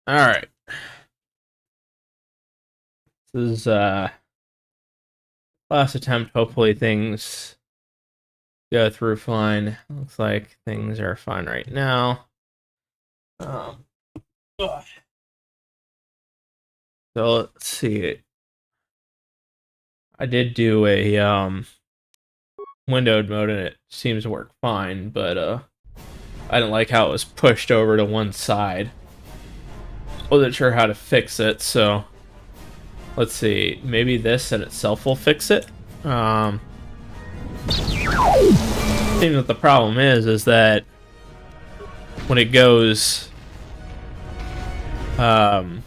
Alright. This is last attempt. Hopefully things go through fine. Looks like things are fine right now. Um, ugh. So let's see. I did do a windowed mode and it seems to work fine, but I didn't like how it was pushed over to one side. Wasn't sure how to fix it, so let's see. Maybe this in itself will fix it. Seems that the problem is that when it goes to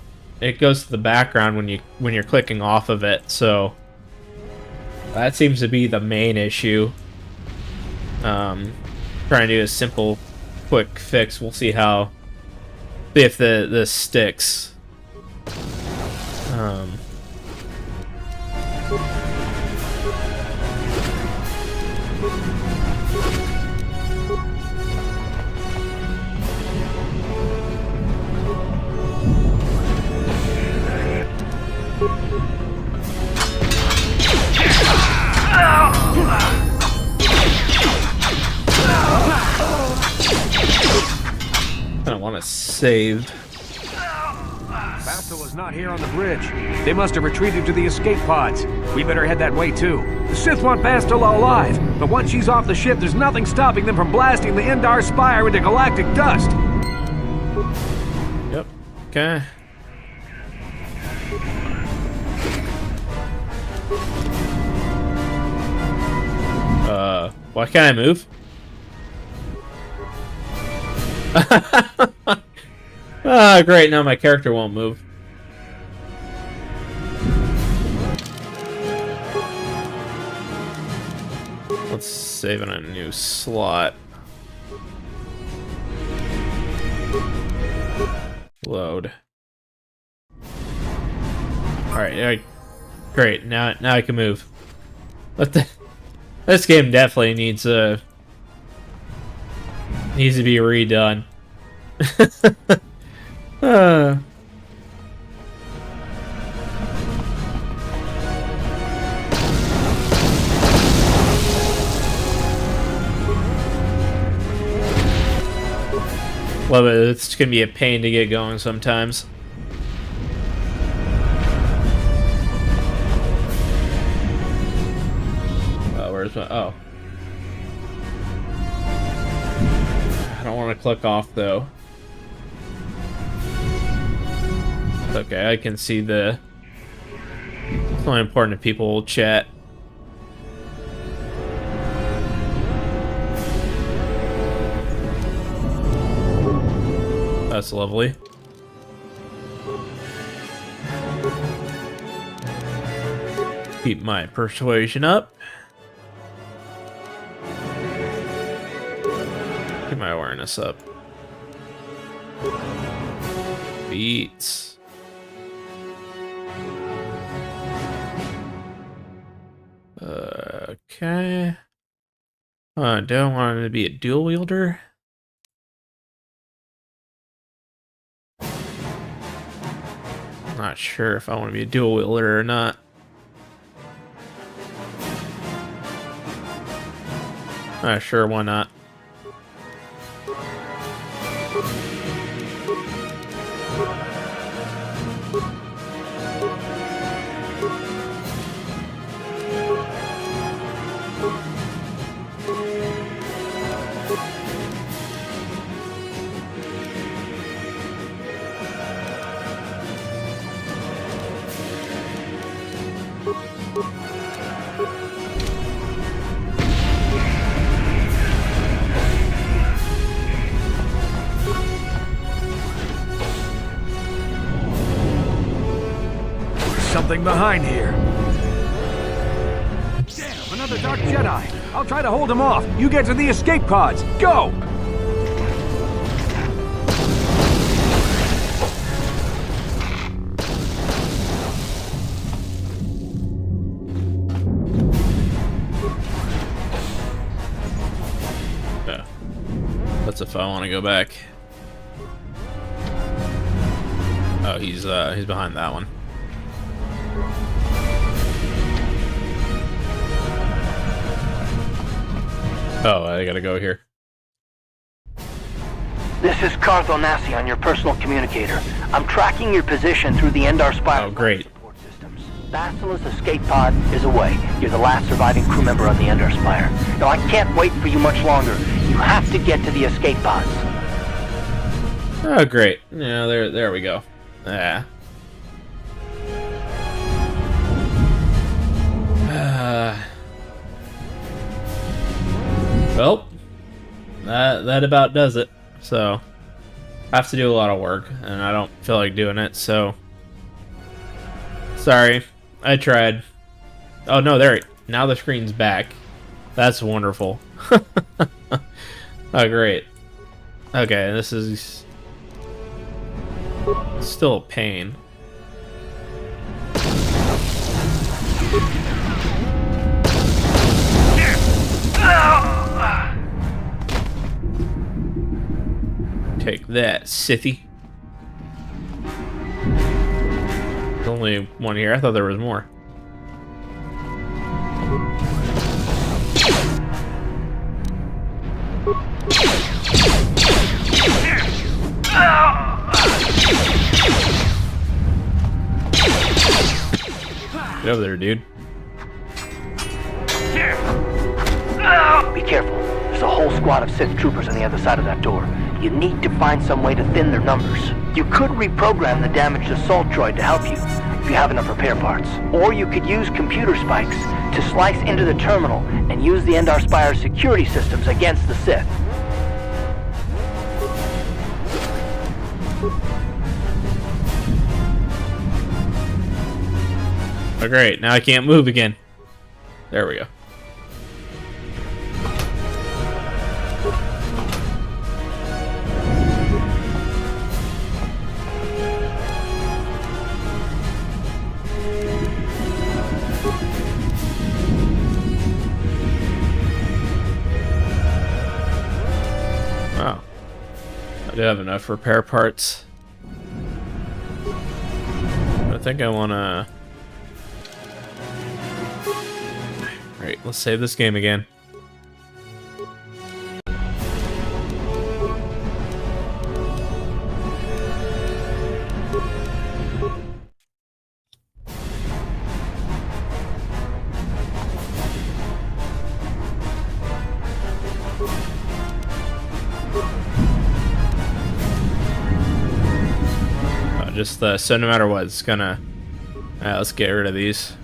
the background when you're clicking off of it, so that seems to be the main issue. Trying to do a simple quick fix. We'll see if this sticks. I don't want to save. Basta was not here on the bridge. They must have retreated to the escape pods. We better head that way too. The Sith want Bastila alive, but once she's off the ship, there's nothing stopping them from blasting the Endar Spire into galactic dust. Yep. Okay. Why can't I move? Ah, great, now my character won't move. Let's save in a new slot. Load. Alright, great, now I can move. This game definitely needs to be redone. Love it. It's gonna be a pain to get going sometimes. Where's my... Oh. I don't want to click off, though. Okay, I can see the... It's only important if people will chat. That's lovely. Keep my persuasion up. Keep my awareness up. Beats. Okay. Do I want him to be a dual wielder? Not sure if I want to be a dual wielder or not. Sure, why not? Something behind here. Damn, another Dark Jedi. I'll try to hold him off. You get to the escape pods. Go! Yeah. That's if I want to go back. Oh, he's behind that one. Oh, I gotta go here. This is koTOR on your personal communicator. I'm tracking your position through the Endar Spire. Oh, great. Support systems. Basila's escape pod is away. You're the last surviving crew member on the Endar Spire. Now I can't wait for you much longer. You have to get to the escape pods. Oh, great. Yeah, there we go. Yeah. Well, that about does it. So, I have to do a lot of work, and I don't feel like doing it, so... Sorry. I tried. Oh, no, there... Now the screen's back. That's wonderful. Oh, great. Okay, this is... still a pain. Take that, Sithy. There's only one here. I thought there was more. Get over there, dude. Be careful. There's a whole squad of Sith troopers on the other side of that door. You need to find some way to thin their numbers. You could reprogram the damaged assault droid to help you, if you have enough repair parts. Or you could use computer spikes to slice into the terminal and use the Endar Spire's security systems against the Sith. Oh, great. Now I can't move again. There we go. Wow. I do have enough repair parts. I think I want to... Alright, let's save this game again. Just so no matter what, it's gonna... let's get rid of these.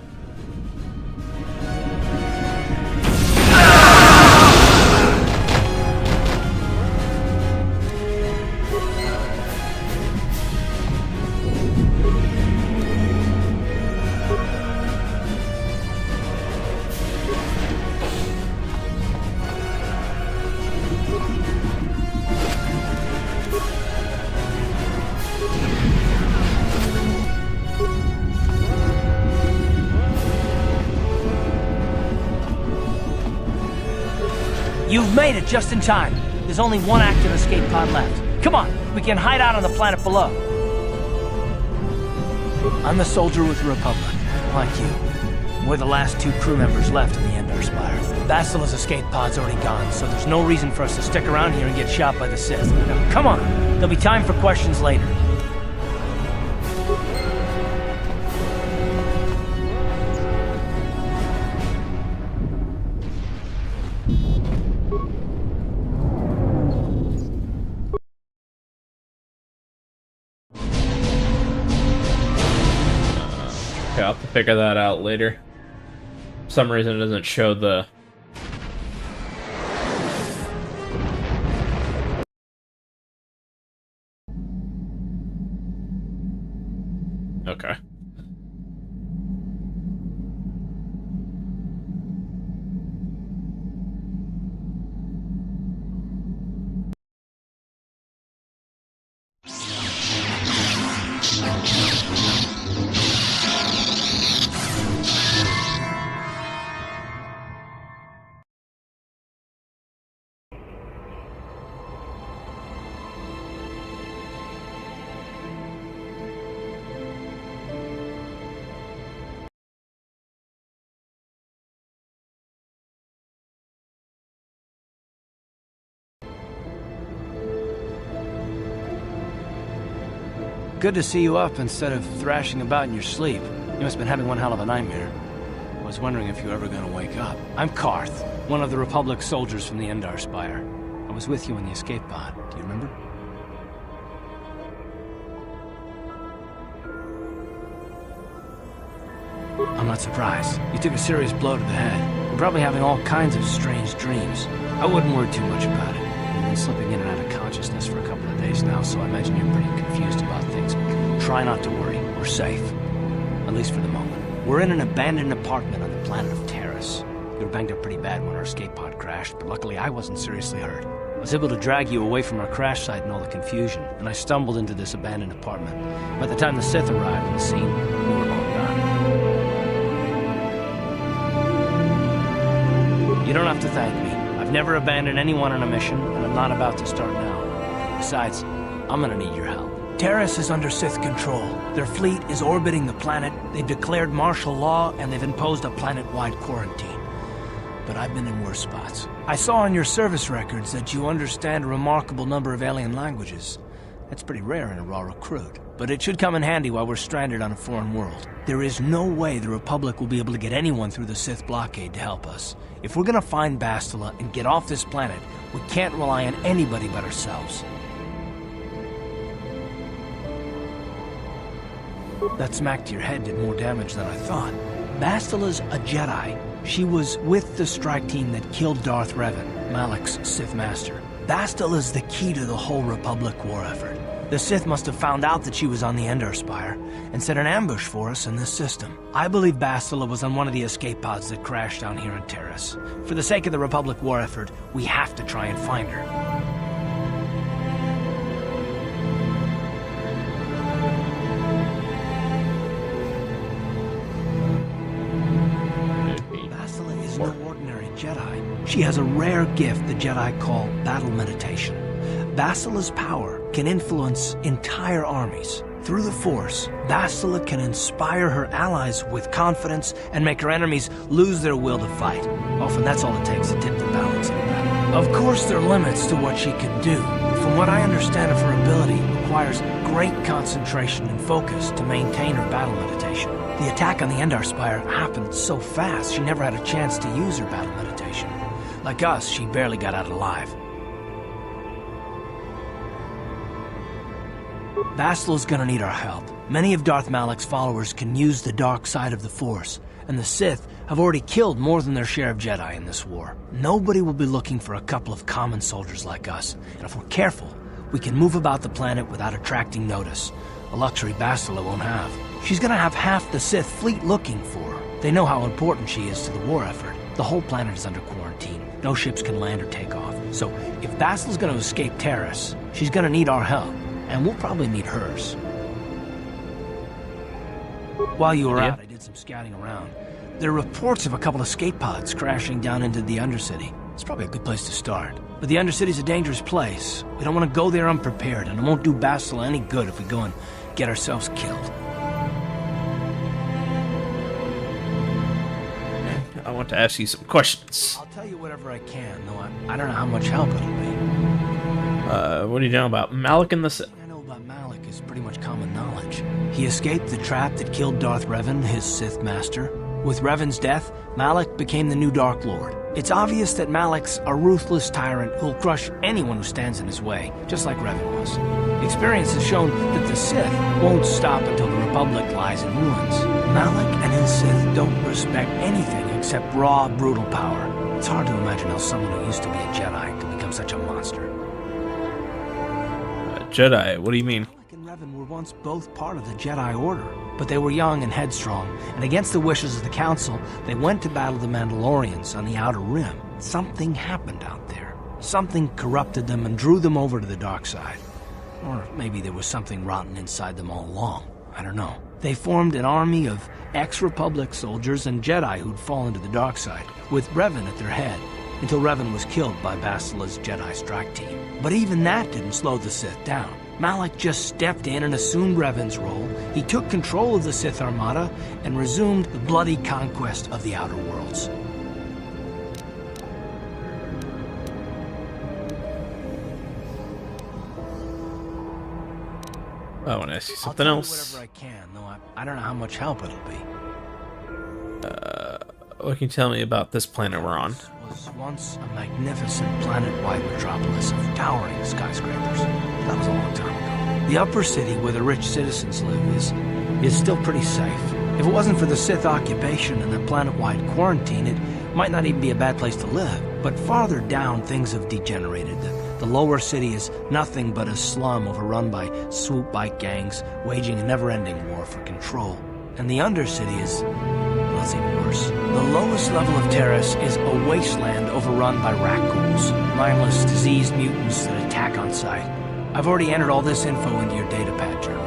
You've made it just in time. There's only one active escape pod left. Come on, we can hide out on the planet below. I'm the soldier with the Republic, like you. We're the last two crew members left in the Endar Spire. Basila's escape pod's already gone, so there's no reason for us to stick around here and get shot by the Sith. Now, come on, there'll be time for questions later. Okay, I'll have to figure that out later. For some reason it doesn't show the... Okay. Good to see you up instead of thrashing about in your sleep. You must have been having one hell of a nightmare. I was wondering if you were ever going to wake up. I'm Karth, one of the Republic soldiers from the Endar Spire. I was with you in the escape pod. Do you remember? I'm not surprised. You took a serious blow to the head. You're probably having all kinds of strange dreams. I wouldn't worry too much about it. You've been slipping in and out of consciousness for a couple of days now, so I imagine you're pretty confused about things. Try not to worry. We're safe. At least for the moment. We're in an abandoned apartment on the planet of Terrace. You were banged up pretty bad when our escape pod crashed, but luckily I wasn't seriously hurt. I was able to drag you away from our crash site and all the confusion, and I stumbled into this abandoned apartment. By the time the Sith arrived on the scene, we were long gone. You don't have to thank me. I've never abandoned anyone on a mission, and I'm not about to start now. Besides, I'm gonna need your help. Terrace is under Sith control. Their fleet is orbiting the planet, they've declared martial law, and they've imposed a planet-wide quarantine. But I've been in worse spots. I saw on your service records that you understand a remarkable number of alien languages. That's pretty rare in a raw recruit. But it should come in handy while we're stranded on a foreign world. There is no way the Republic will be able to get anyone through the Sith blockade to help us. If we're gonna find Bastila and get off this planet, we can't rely on anybody but ourselves. That smack to your head did more damage than I thought. Bastila's a Jedi. She was with the strike team that killed Darth Revan, Malak's Sith Master. Bastila's the key to the whole Republic war effort. The Sith must have found out that she was on the Endar Spire and set an ambush for us in this system. I believe Bastila was on one of the escape pods that crashed down here in Terrace. For the sake of the Republic war effort, we have to try and find her. Bastila is no ordinary Jedi. She has a rare gift the Jedi call battle meditation. Bastila's power can influence entire armies. Through the Force, Bastila can inspire her allies with confidence and make her enemies lose their will to fight. Often that's all it takes to tip the balance in a battle. Of course there are limits to what she can do. From what I understand of her ability, it requires great concentration and focus to maintain her battle meditation. The attack on the Endar Spire happened so fast she never had a chance to use her battle meditation. Like us, she barely got out alive. Bastila's gonna need our help. Many of Darth Malak's followers can use the dark side of the Force, and the Sith have already killed more than their share of Jedi in this war. Nobody will be looking for a couple of common soldiers like us, and if we're careful, we can move about the planet without attracting notice, a luxury Bastila won't have. She's gonna have half the Sith fleet looking for her. They know how important she is to the war effort. The whole planet is under quarantine. No ships can land or take off. So if Bastila's gonna escape Terrace, she's gonna need our help. And we'll probably need hers. While you were out, I did some scouting around. There are reports of a couple of escape pods crashing down into the Undercity. It's probably a good place to start. But the Undercity's a dangerous place. We don't want to go there unprepared, and it won't do Bastila any good if we go and get ourselves killed. I want to ask you some questions. I'll tell you whatever I can, though I don't know how much help it'll be. What do you know about Malak and the Sith? Malak is pretty much common knowledge. He escaped the trap that killed Darth Revan, his Sith master. With Revan's death, Malak became the new Dark Lord. It's obvious that Malak's a ruthless tyrant who'll crush anyone who stands in his way, just like Revan was. Experience has shown that the Sith won't stop until the Republic lies in ruins. Malak and his Sith don't respect anything except raw, brutal power. It's hard to imagine how someone who used to be a Jedi could become such a monster. Jedi, what do you mean? Malak and Revan were once both part of the Jedi Order, but they were young and headstrong, and against the wishes of the Council, they went to battle the Mandalorians on the Outer Rim. Something happened out there. Something corrupted them and drew them over to the dark side. Or maybe there was something rotten inside them all along. I don't know. They formed an army of ex-Republic soldiers and Jedi who'd fallen to the dark side, with Revan at their head, until Revan was killed by Bastila's Jedi strike team. But even that didn't slow the Sith down. Malak just stepped in and assumed Revan's role. He took control of the Sith Armada and resumed the bloody conquest of the Outer Worlds. I want to ask you I'll something tell you else. whatever I can, though I don't know how much help it'll be. What can you tell me about this planet we're on? This was once a magnificent planet-wide metropolis of towering skyscrapers. That was a long time ago. The upper city where the rich citizens live is still pretty safe. If it wasn't for the Sith occupation and the planet-wide quarantine, it might not even be a bad place to live. But farther down, things have degenerated. The lower city is nothing but a slum overrun by swoop bike gangs, waging a never-ending war for control. And the undercity is, well, it's even worse. The lowest level of Terrace is a wasteland overrun by raccoons, mindless, diseased mutants that attack on sight. I've already entered all this info into your datapad journal.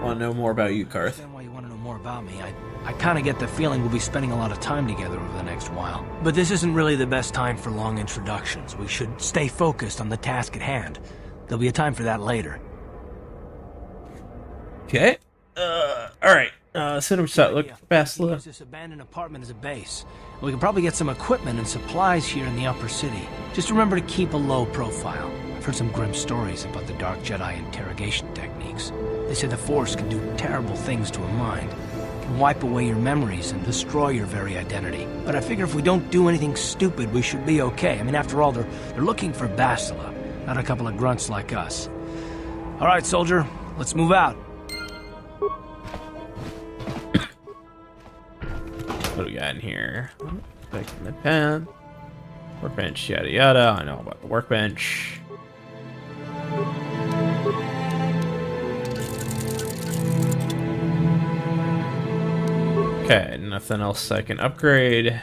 Want to know more about you, I Karth? understand why you want to know more about me. I kind of get the feeling we'll be spending a lot of time together over the next while. But this isn't really the best time for long introductions. We should stay focused on the task at hand. There'll be a time for that later. Okay. Alright. Center set. Look for We can Bastila. use this abandoned apartment as a base. We can probably get some equipment and supplies here in the upper city. Just remember to keep a low profile. I've heard some grim stories about the Dark Jedi interrogation techniques. They say the Force can do terrible things to a mind. It can wipe away your memories and destroy your very identity. But I figure if we don't do anything stupid, we should be okay. I mean, after all, they're looking for Bastila, not a couple of grunts like us. All right, soldier, let's move out. What do we got in here? Back in the pen. Workbench, yada yada. I know about the workbench. Okay, nothing else I can upgrade.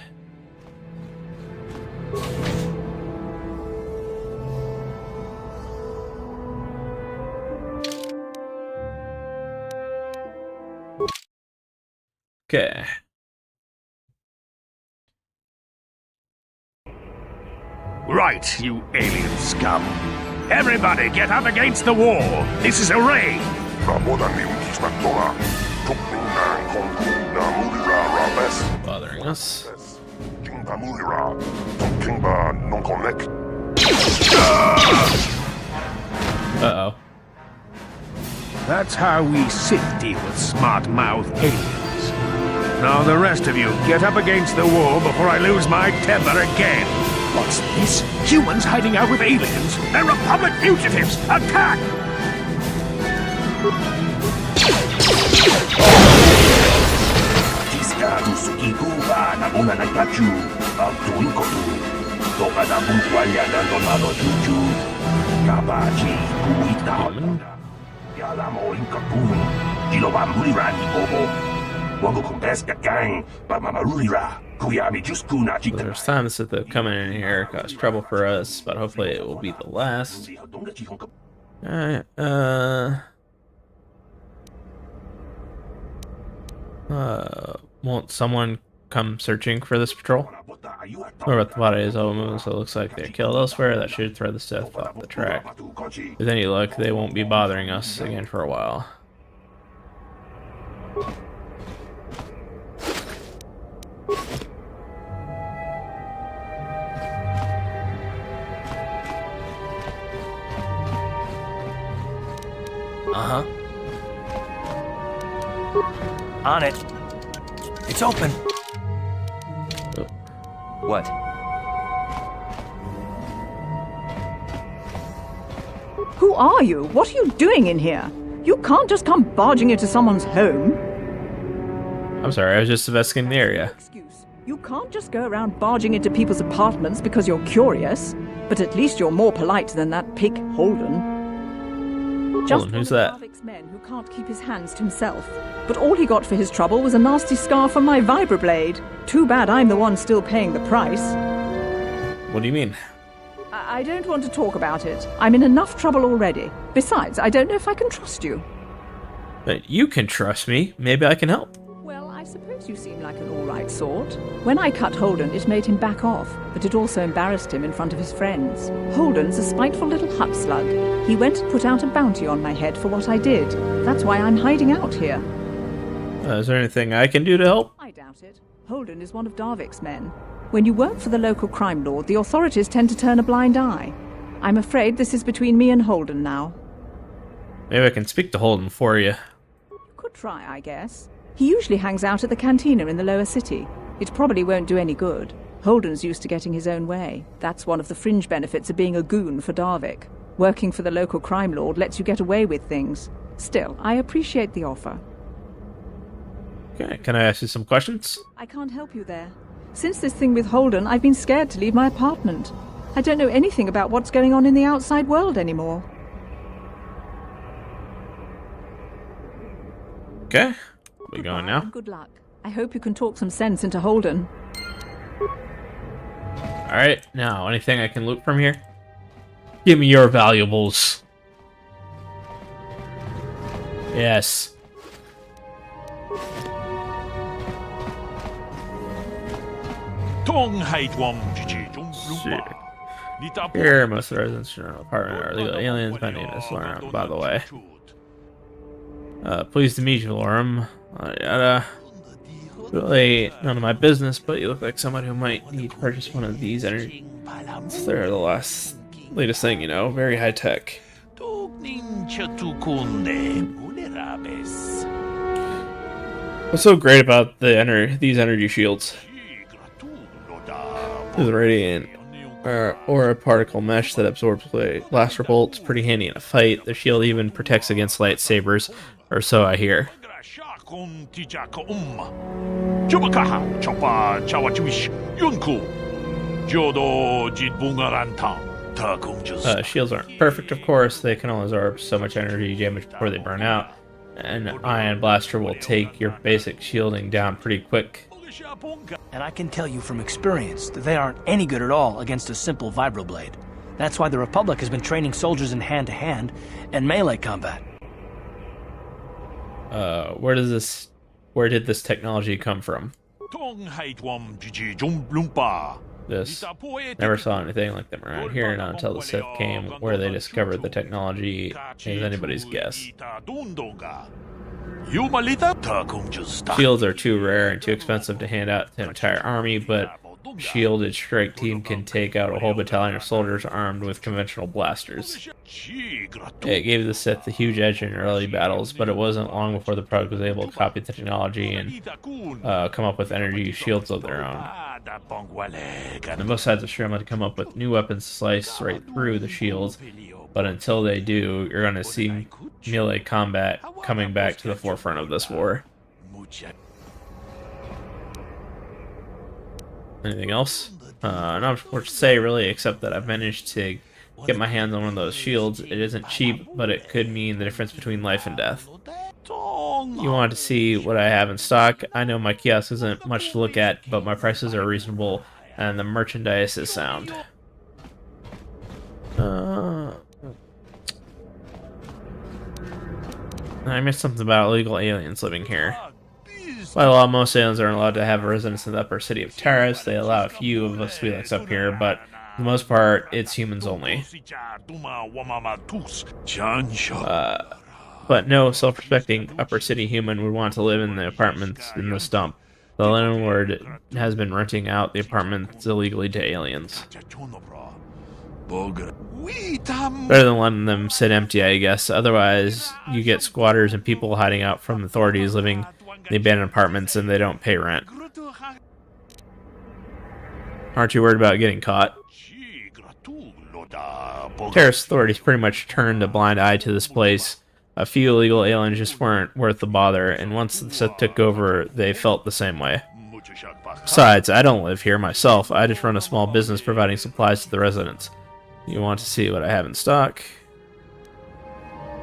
Okay. Right, you alien scum. Everybody get up against the wall. This is a raid. Bothering us. Uh-oh. That's how we Sith deal with smart-mouthed aliens. Now the rest of you, get up against the wall before I lose my temper again. What's this? Humans hiding out with aliens? They're Republic fugitives! Attack! There's times that they're coming in here cause trouble for us, but hopefully it will be the last. Alright, won't someone come searching for this patrol? Or about the bodies of them, so it looks like they're killed elsewhere. That should throw the Sith off the track. With any luck, they won't be bothering us again for a while. Uh-huh. On it. It's open. What? Who are you? What are you doing in here? You can't just come barging into someone's home. I'm sorry, I was just investigating the area. Excuse. You can't just go around barging into people's apartments because you're curious. But at least you're more polite than that pig Holden. Just Holden, who's one of that? Darvik's men who can't keep his hands to himself. But all he got for his trouble was a nasty scar from my vibroblade. Too bad I'm the one still paying the price. What do you mean? I don't want to talk about it. I'm in enough trouble already. Besides, I don't know if I can trust you. But you can trust me. Maybe I can help. Well, I suppose you seem like an all-right sort. When I cut Holden, it made him back off, but it also embarrassed him in front of his friends. Holden's a spiteful little hut slug. He went and put out a bounty on my head for what I did. That's why I'm hiding out here. Is there anything I can do to help? I doubt it. Holden is one of Darvik's men. When you work for the local crime lord, the authorities tend to turn a blind eye. I'm afraid this is between me and Holden now. Maybe I can speak to Holden for you. You could try, I guess. He usually hangs out at the cantina in the lower city. It probably won't do any good. Holden's used to getting his own way. That's one of the fringe benefits of being a goon for Darvik. Working for the local crime lord lets you get away with things. Still, I appreciate the offer. Okay, can I ask you some questions? I can't help you there. Since this thing with Holden, I've been scared to leave my apartment. I don't know anything about what's going on in the outside world anymore. Okay, we going now? Good luck. I hope you can talk some sense into Holden. Alright, now, anything I can loot from here? Give me your valuables. Yes. Here, most of the residents in our apartment are legal aliens. My name is Lauren, by the way. Pleased to meet you, Lauren. Really none of my business, but you look like someone who might need to purchase one of these energy. They're the latest thing, you know, very high tech. What's so great about these energy shields? There's a radiant or a particle mesh that absorbs blaster bolts. Pretty handy in a fight. The shield even protects against lightsabers, or so I hear. Shields aren't perfect, of course. They can only absorb so much energy damage before they burn out. An ion blaster will take your basic shielding down pretty quick. And I can tell you from experience that they aren't any good at all against a simple vibroblade. That's why the Republic has been training soldiers in hand-to-hand and melee combat. Where did this technology come from? This. Never saw anything like them around here, not until the Sith came. Where they discovered the technology is anybody's guess. Shields are too rare and too expensive to hand out to an entire army, but shielded strike team can take out a whole battalion of soldiers armed with conventional blasters. It gave the Sith a huge edge in early battles, but it wasn't long before the Republic was able to copy the technology and come up with energy shields of their own. And both sides are scrambling to come up with new weapons to slice right through the shields, but until they do, you're going to see melee combat coming back to the forefront of this war. Anything else? Not much more to say, really, except that I've managed to get my hands on one of those shields. It isn't cheap, but it could mean the difference between life and death. You want to see what I have in stock? I know my kiosk isn't much to look at, but my prices are reasonable, and the merchandise is sound. I missed something about illegal aliens living here. By law, most aliens aren't allowed to have a residence in the upper city of Taris. They allow a few of us Twi'leks up here, but for the most part, it's humans only. But no self-respecting upper city human would want to live in the apartments in this dump. The landlord has been renting out the apartments illegally to aliens. Better than letting them sit empty, I guess. Otherwise, you get squatters and people hiding out from authorities living in the abandoned apartments and they don't pay rent. Aren't you worried about getting caught? Terrace authorities pretty much turned a blind eye to this place. A few illegal aliens just weren't worth the bother, and once the Sith took over, they felt the same way. Besides, I don't live here myself. I just run a small business providing supplies to the residents. You want to see what I have in stock?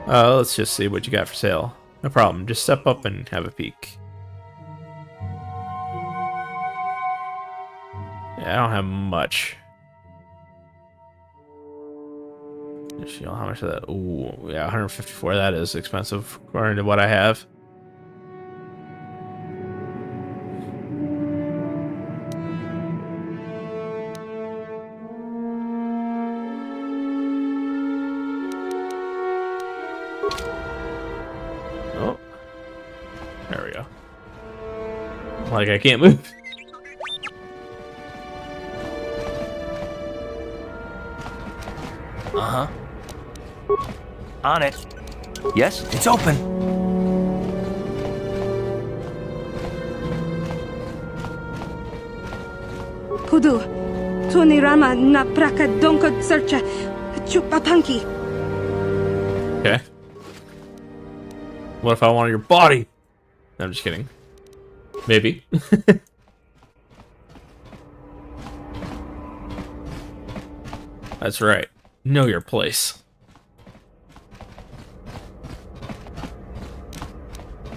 Let's just see what you got for sale. No problem, just step up and have a peek. Yeah, I don't have much. How much of that? Ooh, yeah, 154. That is expensive according to what I have. Oh, there we go. Like I can't move. Uh-huh. On it. Yes? It's open. Pudu, Tunirama na praka donko searcha chupapanki. Okay. What if I wanted your body? No, I'm just kidding. Maybe. That's right. Know your place.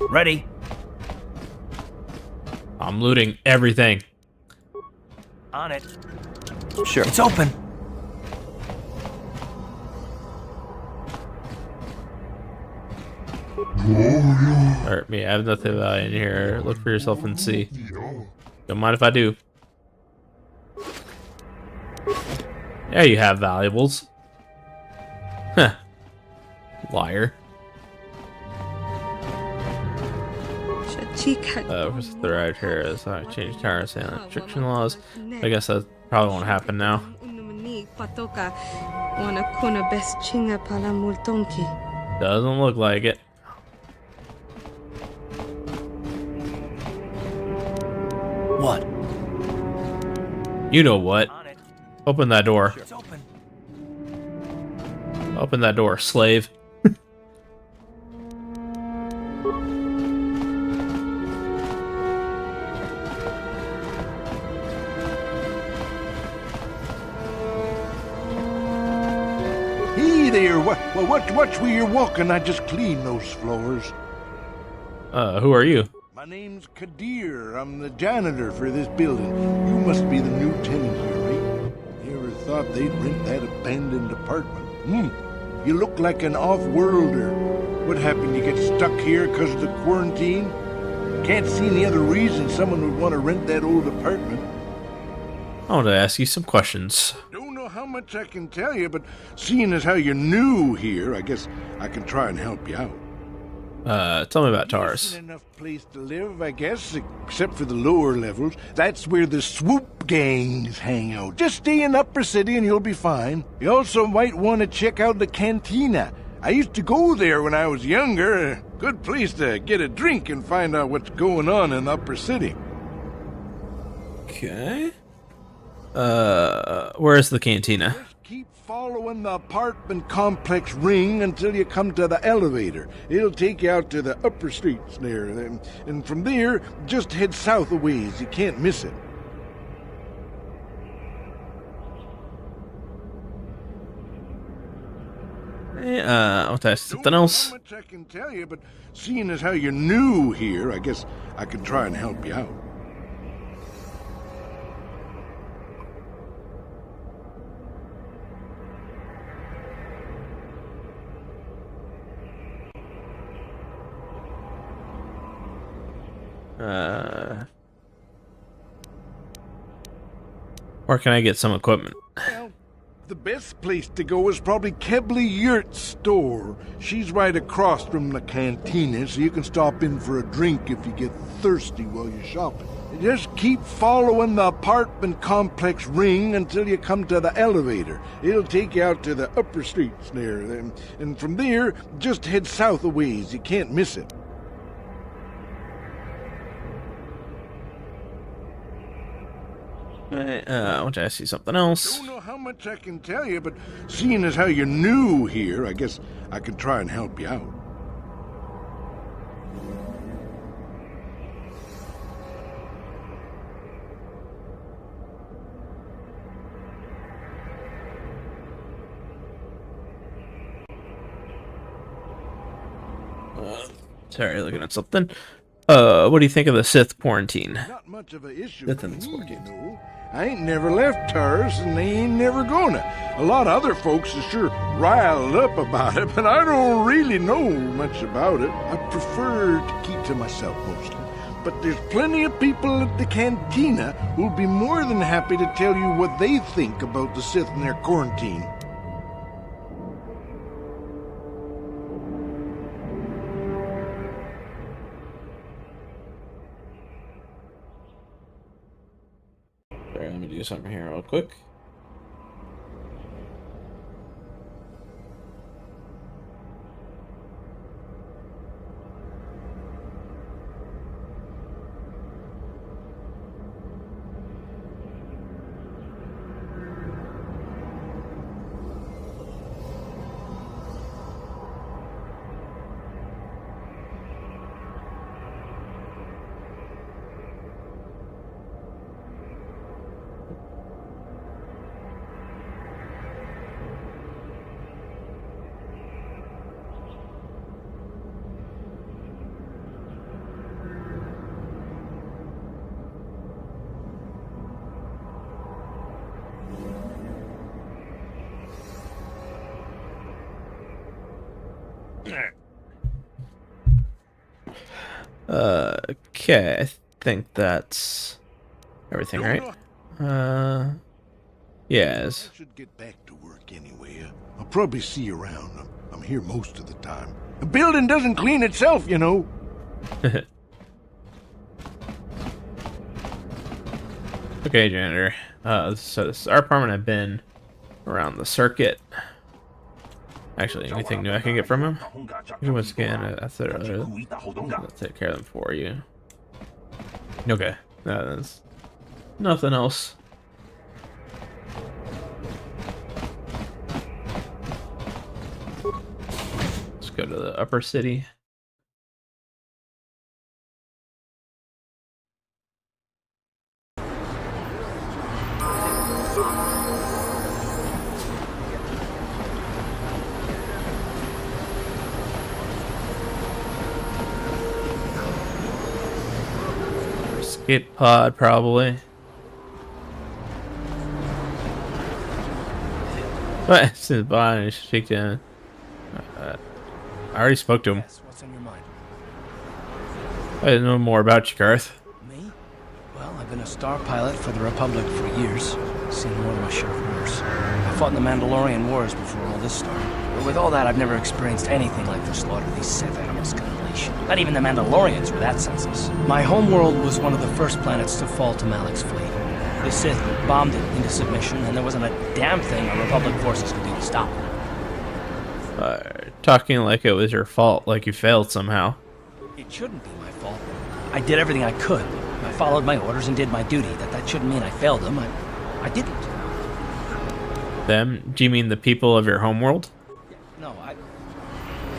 Ready. I'm looting everything. On it. Sure. It's open. Hurt me. I have nothing in here. Look for yourself and see. Don't mind if I do. There you have valuables. Huh. Liar. What's the right here? So I changed tires and restriction laws. I guess that probably won't happen now. Doesn't look like it. What? You know what? Open that door. It's open. Open that door, slave. Hey there, watch where you're walking. I just cleaned those floors. Who are you? My name's Kadir. I'm the janitor for this building. You must be the new tenant here, right? You ever thought they'd rent that abandoned apartment? You look like an off-worlder. What happened? You get stuck here because of the quarantine? Can't see any other reason someone would want to rent that old apartment. I want to ask you some questions. Don't know how much I can tell you, but seeing as how you're new here, I guess I can try and help you out. Tell me about TARS. Decent enough place to live, I guess, except for the lower levels. That's where the swoop gangs hang out. Just stay in Upper City and you'll be fine. You also might want to check out the cantina. I used to go there when I was younger. A good place to get a drink and find out what's going on in Upper City. Okay. Where's the cantina? Just keep following the apartment complex ring until you come to the elevator. It'll take you out to the upper streets there. And from there, just head south a ways. You can't miss it. I want to ask you something else. Not much I can tell you, but seeing as how you're new here, I guess I can try and help you out. Where can I get some equipment? Well, the best place to go is probably Kebley Yurt's store. She's right across from the cantina, so you can stop in for a drink if you get thirsty while you're shopping. Just keep following the apartment complex ring until you come to the elevator. It'll take you out to the upper streets there. And from there, just head south a ways. You can't miss it. I want to ask you something else. Don't know how much I can tell you, but seeing as how you're new here, I guess I can try and help you out. Sorry, looking at something. What do you think of the Sith quarantine? Not much of an issue Sith for and me, quarantine. you know. I ain't never left TARS, and they ain't never gonna. A lot of other folks are sure riled up about it, but I don't really know much about it. I prefer to keep to myself mostly. But there's plenty of people at the cantina who'll be more than happy to tell you what they think about the Sith and their quarantine. Sorry, let me do something here real quick. Okay, I think that's everything, right? Yes. I should get back to work anyway. I'll probably see you around. I'm here most of the time. The building doesn't clean itself, you know. Okay, janitor. So this is our apartment. I've been around the circuit. Actually, anything new I can get from him? You can scan. That's it. Let's take care of them for you. Okay. No, that's nothing else. Let's go to the upper city. Escape pod, probably. What? Since by, I should speak to him. I already spoke to him. Yes, what's on your mind? I didn't know more about you, Garth. Me? Well, I've been a star pilot for the Republic for years. Seen more than my share of wars. I fought in the Mandalorian Wars before all this started. But with all that, I've never experienced anything like the slaughter these Sith animals can unleash. Not even the Mandalorians were that senseless. My homeworld was one of the first planets to fall to Malik's fleet. The Sith bombed it into submission, and there wasn't a damn thing our Republic forces could do to stop it. Talking like it was your fault, like you failed somehow. It shouldn't be my fault. I did everything I could. I followed my orders and did my duty. That shouldn't mean I failed them. I didn't. Them? Do you mean the people of your homeworld? No,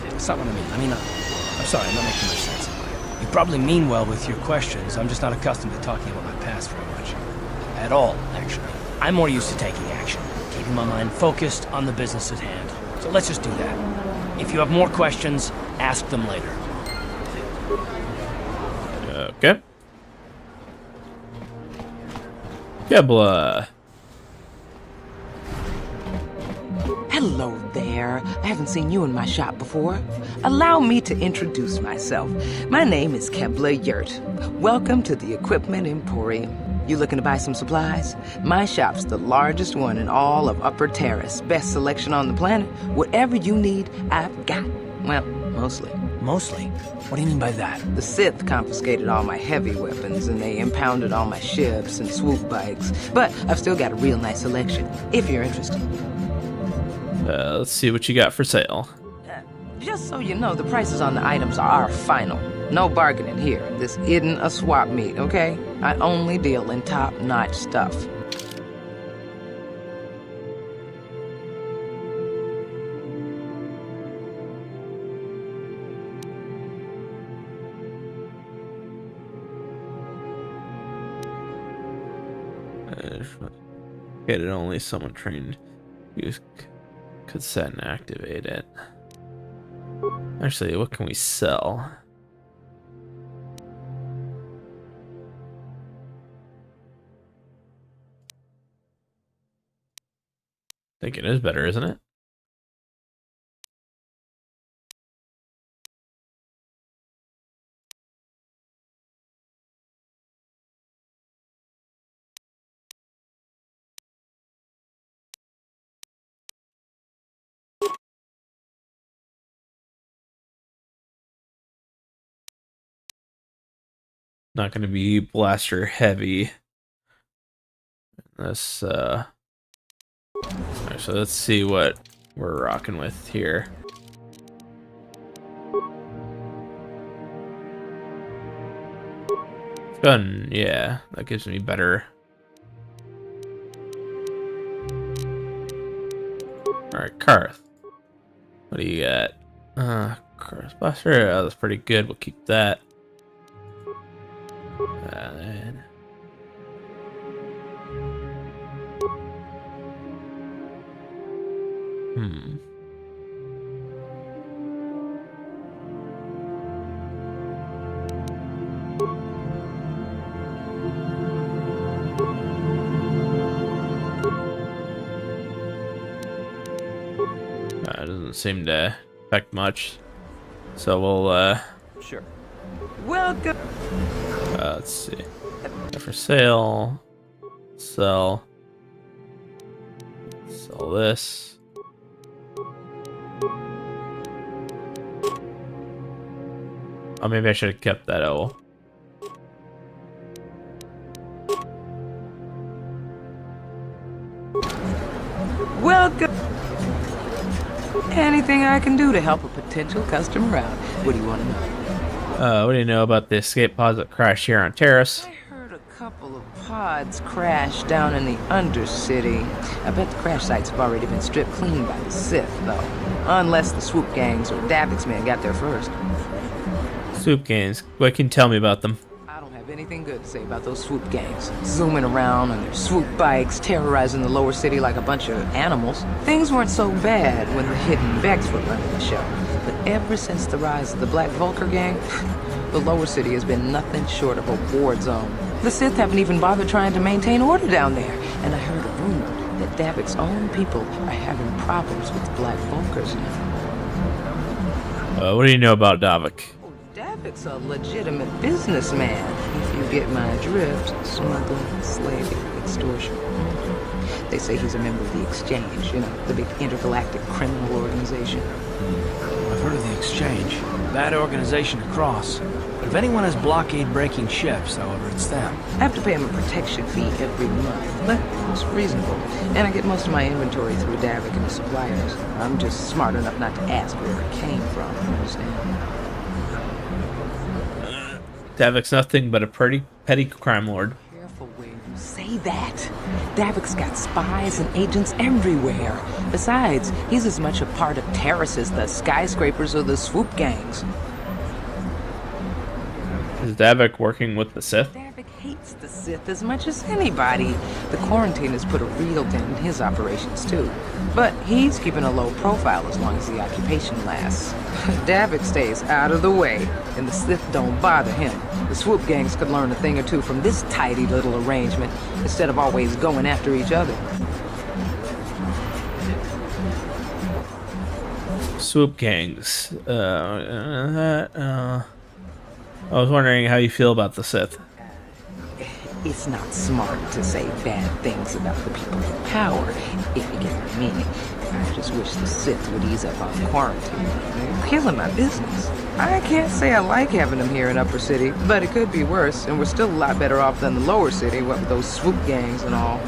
that's not what I mean. I'm sorry, I'm not making much sense. You probably mean well with your questions. I'm just not accustomed to talking about my past very much. At all, actually. I'm more used to taking action, keeping my mind focused on the business at hand. So let's just do that. If you have more questions, ask them later. Okay. Kebla. Hello there. I haven't seen you in my shop before. Allow me to introduce myself. My name is Kebla Yurt. Welcome to the Equipment Emporium. You looking to buy some supplies? My shop's the largest one in all of Upper Terrace. Best selection on the planet. Whatever you need, I've got. Well, mostly. Mostly? What do you mean by that? The Sith confiscated all my heavy weapons, and they impounded all my ships and swoop bikes. But I've still got a real nice selection, if you're interested. Let's see what you got for sale. Just so you know, the prices on the items are final. No bargaining here. This isn't a swap meet, okay? I only deal in top-notch stuff. Get it, only someone trained use could set and activate it. Actually, what can we sell? I think it is better, isn't it? Not going to be blaster heavy. This alright, so let's see what we're rocking with here. Gun, yeah, that gives me better. Alright, Karth. What do you got? Karth blaster, oh, that's pretty good. We'll keep that. It doesn't seem to affect much. So we'll Sure. Welcome. let's see. For sale. Sell this. Oh, maybe I should have kept that owl. Welcome. Anything I can do to help a potential customer out? What do you want to know? What do you know about the escape pods that crashed here on Terrace? I heard a couple of pods crash down in the Undercity. I bet the crash sites have already been stripped clean by the Sith, though. Unless the swoop gangs or Davik's men got there first. Swoop gangs. What can you tell me about them? I don't have anything good to say about those swoop gangs. Zooming around on their swoop bikes, terrorizing the lower city like a bunch of animals. Things weren't so bad when the hidden Vex were running the show. But ever since the rise of the Black Vulture gang, the lower city has been nothing short of a war zone. The Sith haven't even bothered trying to maintain order down there. And I heard a rumor that Davik's own people are having problems with the Black Vultures now. What do you know about Davik? Davik's a legitimate businessman, if you get my drift. Smuggling, slaving, extortion. They say he's a member of the Exchange, you know, the big intergalactic criminal organization. I've heard of the Exchange. Bad organization to cross. But if anyone has blockade-breaking ships, however, it's them. I have to pay him a protection fee every month, but it's reasonable. And I get most of my inventory through Davik and his suppliers. I'm just smart enough not to ask where it came from, you understand? Davik's nothing but a pretty petty crime lord. Careful where you say that. Davik's got spies and agents everywhere. Besides, he's as much a part of Terrace as the skyscrapers or the swoop gangs. Is Davik working with the Sith? Davik hates the Sith as much as anybody. The quarantine has put a real dent in his operations, too. But he's keeping a low profile as long as the occupation lasts. Davik stays out of the way, and the Sith don't bother him. The swoop gangs could learn a thing or two from this tidy little arrangement, instead of always going after each other. Swoop gangs. I was wondering how you feel about the Sith. It's not smart to say bad things about the people in power, if you get what I mean. I just wish the Sith would ease up on quarantine. They're killing my business. I can't say I like having them here in Upper City, but it could be worse, and we're still a lot better off than the Lower City, what with those swoop gangs and all.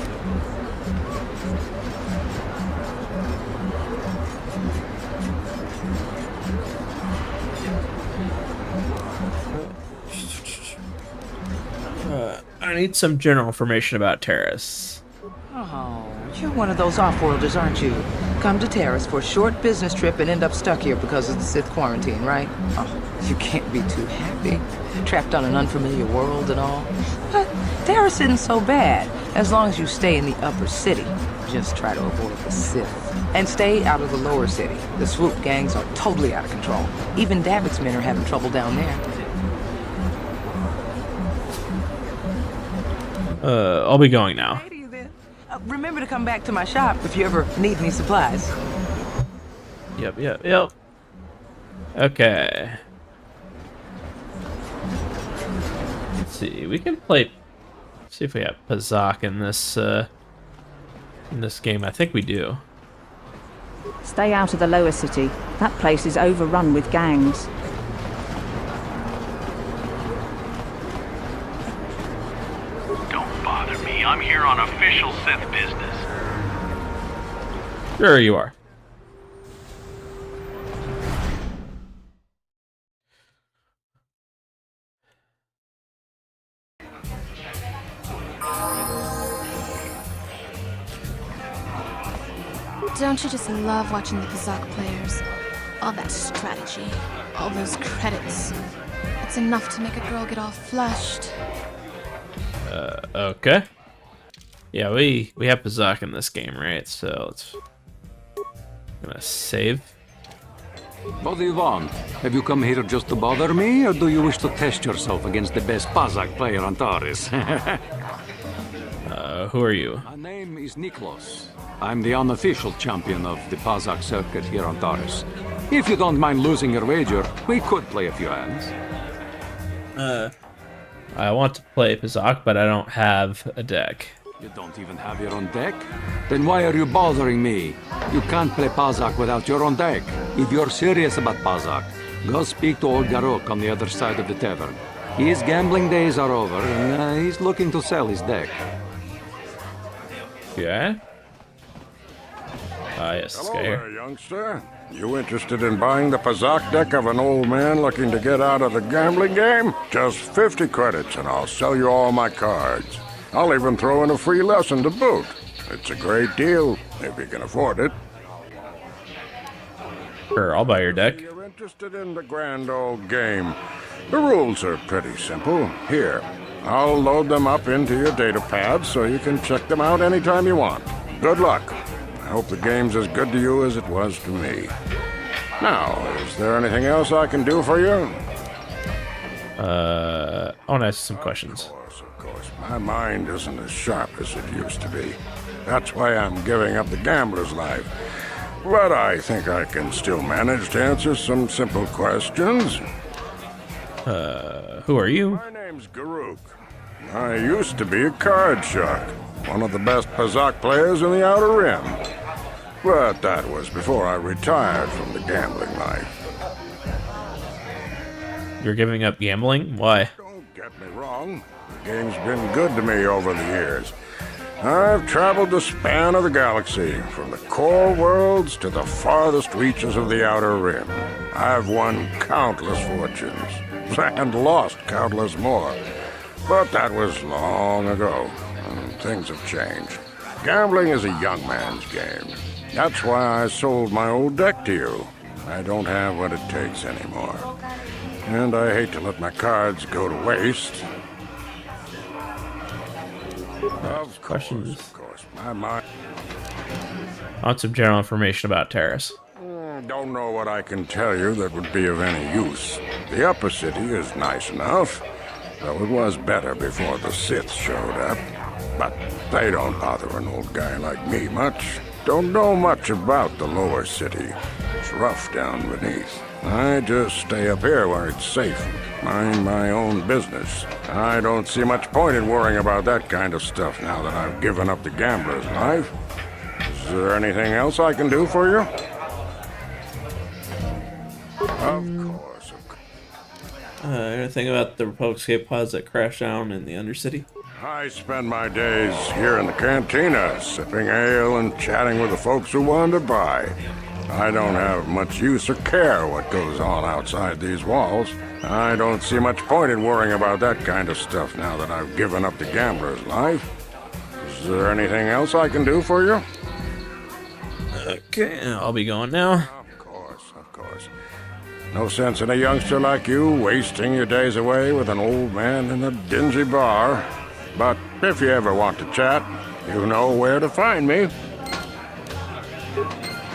I need some general information about Terrace. Oh, you're one of those off-worlders, aren't you? Come to Terrace for a short business trip and end up stuck here because of the Sith quarantine, right? Oh, you can't be too happy. Trapped on an unfamiliar world and all. But Terrace isn't so bad, as long as you stay in the Upper City. Just try to avoid the Sith. And stay out of the Lower City. The swoop gangs are totally out of control. Even Davik's men are having trouble down there. I'll be going now. Hey to you then. Remember to come back to my shop if you ever need any supplies. Yep. Okay. Let's see. We can play. See if we have Pazak in this game. I think we do. Stay out of the lower city. That place is overrun with gangs. Don't bother me. I'm here on official Sith business. Sure you are. Don't you just love watching the Kazakh players? All that strategy, all those credits. It's enough to make a girl get all flushed. Okay. Yeah, we have Pazak in this game, right? So let's gonna save. What do you want? Have you come here just to bother me, or do you wish to test yourself against the best Pazak player on Taurus? Who are you? My name is Niklos. I'm the unofficial champion of the Pazak circuit here on Taurus. If you don't mind losing your wager, we could play a few hands. I want to play Pazak, but I don't have a deck. You don't even have your own deck? Then why are you bothering me? You can't play Pazak without your own deck. If you're serious about Pazak, go speak to old Garok on the other side of the tavern. His gambling days are over, and he's looking to sell his deck. Yeah? Ah, yes, this Hello guy here. there, youngster. You interested in buying the Pazak deck of an old man looking to get out of the gambling game? Just 50 credits and I'll sell you all my cards. I'll even throw in a free lesson to boot. It's a great deal, if you can afford it. Sure, I'll buy your deck. You're interested in the grand old game. The rules are pretty simple. Here, I'll load them up into your data pad so you can check them out anytime you want. Good luck. I hope the game's as good to you as it was to me. Now, is there anything else I can do for you? I want to ask some questions. Of course. My mind isn't as sharp as it used to be. That's why I'm giving up the gambler's life. But I think I can still manage to answer some simple questions. Who are you? My name's Garuk. I used to be a card shark, one of the best Pazak players in the Outer Rim. But that was before I retired from the gambling life. You're giving up gambling? Why? Don't get me wrong. The game's been good to me over the years. I've traveled the span of the galaxy, from the core worlds to the farthest reaches of the Outer Rim. I've won countless fortunes, and lost countless more. But that was long ago, and things have changed. Gambling is a young man's game. That's why I sold my old deck to you. I don't have what it takes anymore. And I hate to let my cards go to waste. Questions? Of course. My mind. I want some general information about Terrace. Don't know what I can tell you that would be of any use. The upper city is nice enough, though it was better before the Sith showed up. But they don't bother an old guy like me much. Don't know much about the lower city. It's rough down beneath. I just stay up here where it's safe. Mind my own business. I don't see much point in worrying about that kind of stuff now that I've given up the gambler's life. Is there anything else I can do for you? Of course. Anything about the Republic escape pods that crashed down in the Undercity? I spend my days here in the cantina, sipping ale and chatting with the folks who wander by. I don't have much use or care what goes on outside these walls. I don't see much point in worrying about that kind of stuff now that I've given up the gambler's life. Is there anything else I can do for you? Okay, I'll be going now. Of course. No sense in a youngster like you wasting your days away with an old man in a dingy bar. But if you ever want to chat, you know where to find me.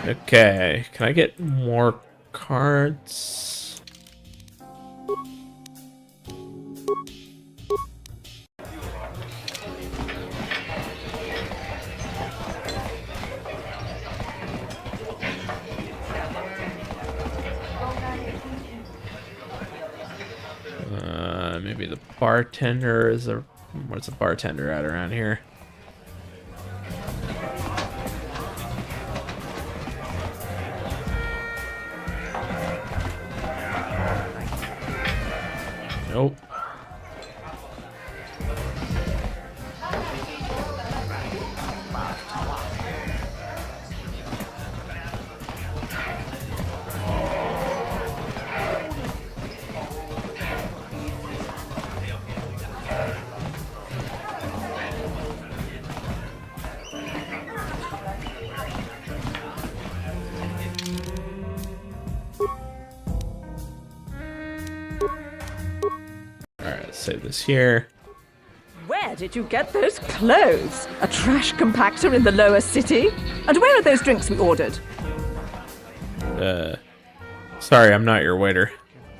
Okay, can I get more cards? Maybe the bartender is a... What's a bartender at around here? Nope. Save this here. Where did you get those clothes? A trash compactor in the lower city? And where are those drinks we ordered? Sorry, I'm not your waiter.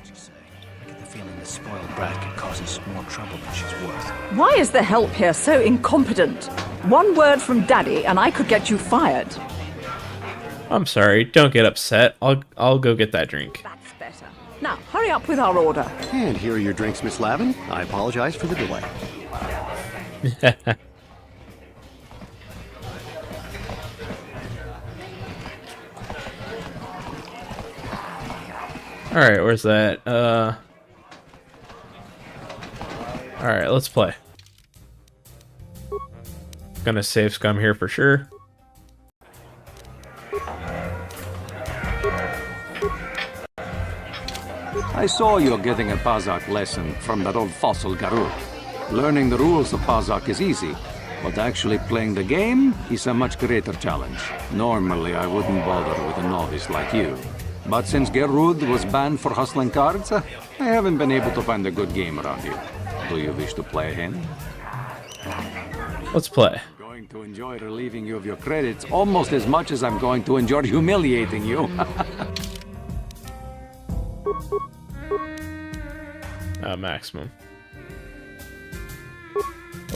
I get the feeling this spoiled brat could cause us more trouble than she's worth. Why is the help here so incompetent? One word from Daddy and I could get you fired. I'm sorry. Don't get upset. I'll go get that drink. That's better. Now, hurry up with our order. And here are your drinks, Miss Lavin. I apologize for the delay. Alright, where's that? Alright, let's play. Gonna save scum here for sure. I saw you're getting a Pazak lesson from that old fossil Garou. Learning the rules of Pazak is easy, but actually playing the game is a much greater challenge. Normally, I wouldn't bother with a novice like you. But since Gerud was banned for hustling cards, I haven't been able to find a good game around here. Do you wish to play a hand? Let's play. I'm going to enjoy relieving you of your credits almost as much as I'm going to enjoy humiliating you. Maximum.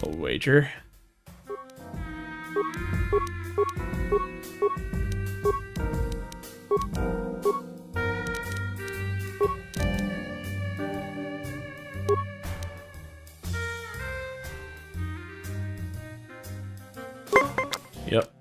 A wager. Yep.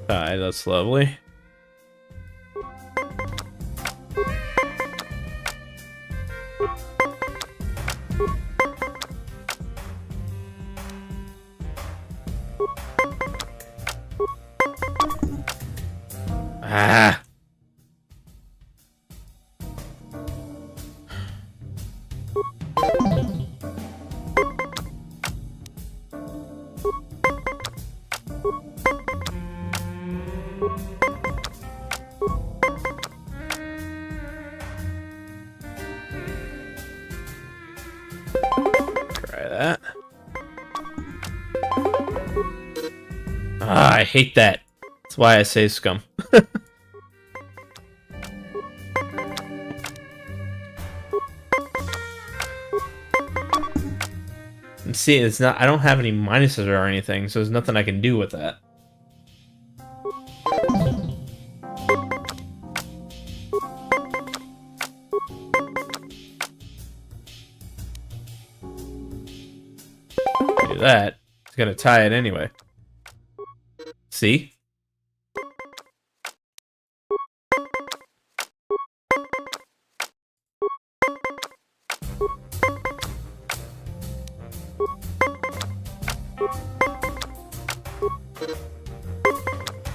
Alright, that's lovely. Ah. Try that. Ah, I hate that. That's why I say scum. And see, it's not. I don't have any minuses or anything, so there's nothing I can do with that. Do that. It's gonna tie it anyway. See?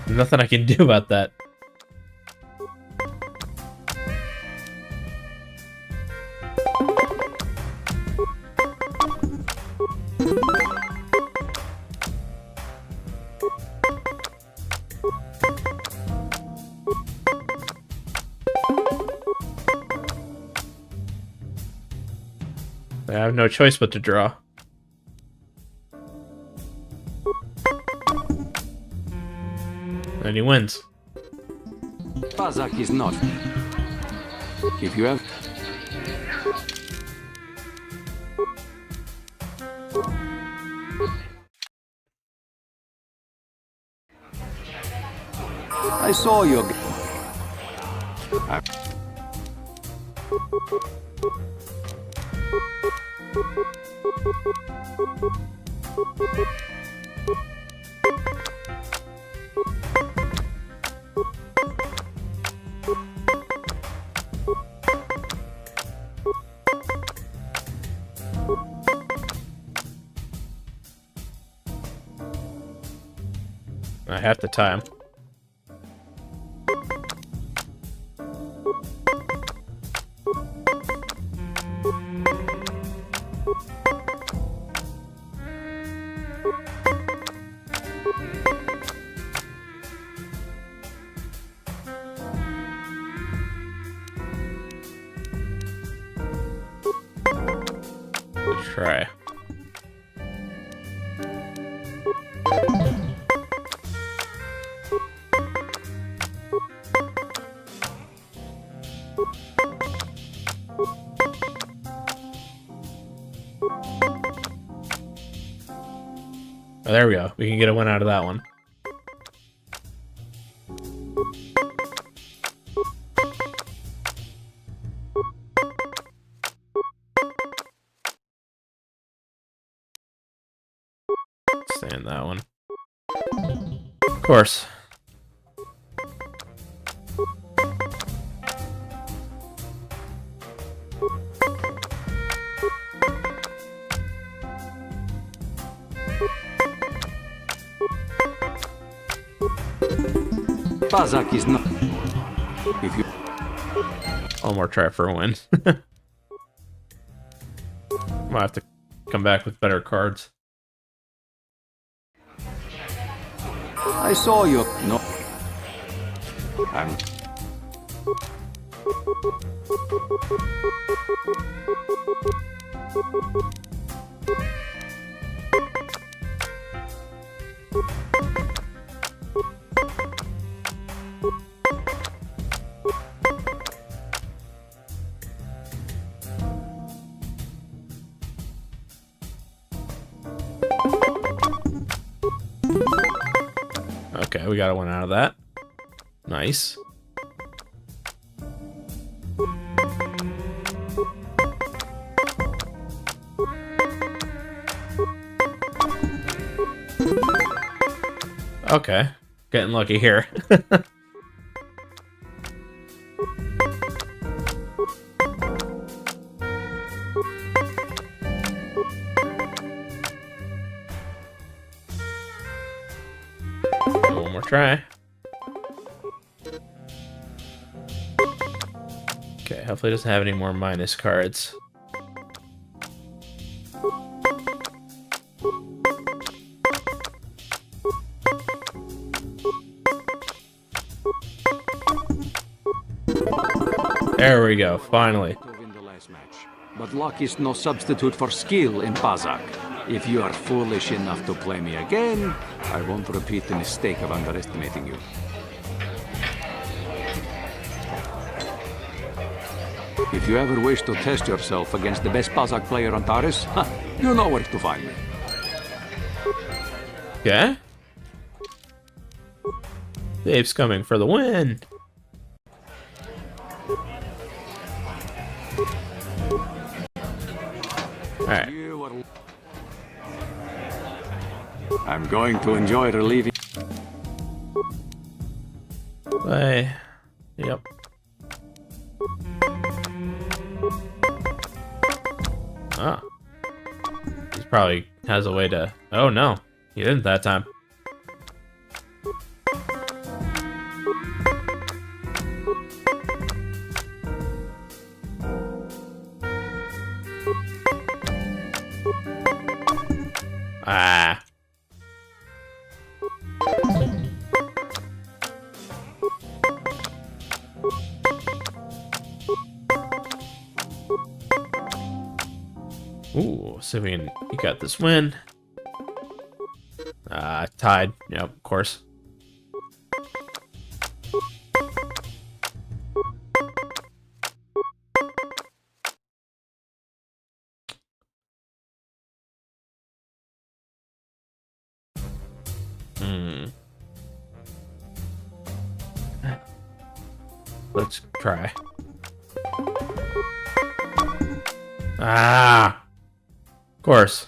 Nothing I can do about that. I have no choice but to draw. And he wins. Pazak is not. If you have... I saw your... I have to tie him. Let's try. Oh, there we go. We can get a win out of that one. Stay in that one. Of course. Pazak is not. If you. One more try for a win. Might have to come back with better cards. I saw you. No. I'm. Okay, we got one out of that. Nice. Okay, getting lucky here. One more try. Okay, hopefully it doesn't have any more minus cards. There we go, finally. But luck is no substitute for skill in Pazak. If you are foolish enough to play me again, I won't repeat the mistake of underestimating you. If you ever wish to test yourself against the best Pazak player on Taris, you know where to find me. Okay. Dave's coming for the win. Alright. I'm going to enjoy relieving. Play. Yep. Ah. He probably has a way to... Oh no, he didn't that time. Ah. Ooh, so we got this win. Tied. Yep, of course. Let's try. Ah! Of course.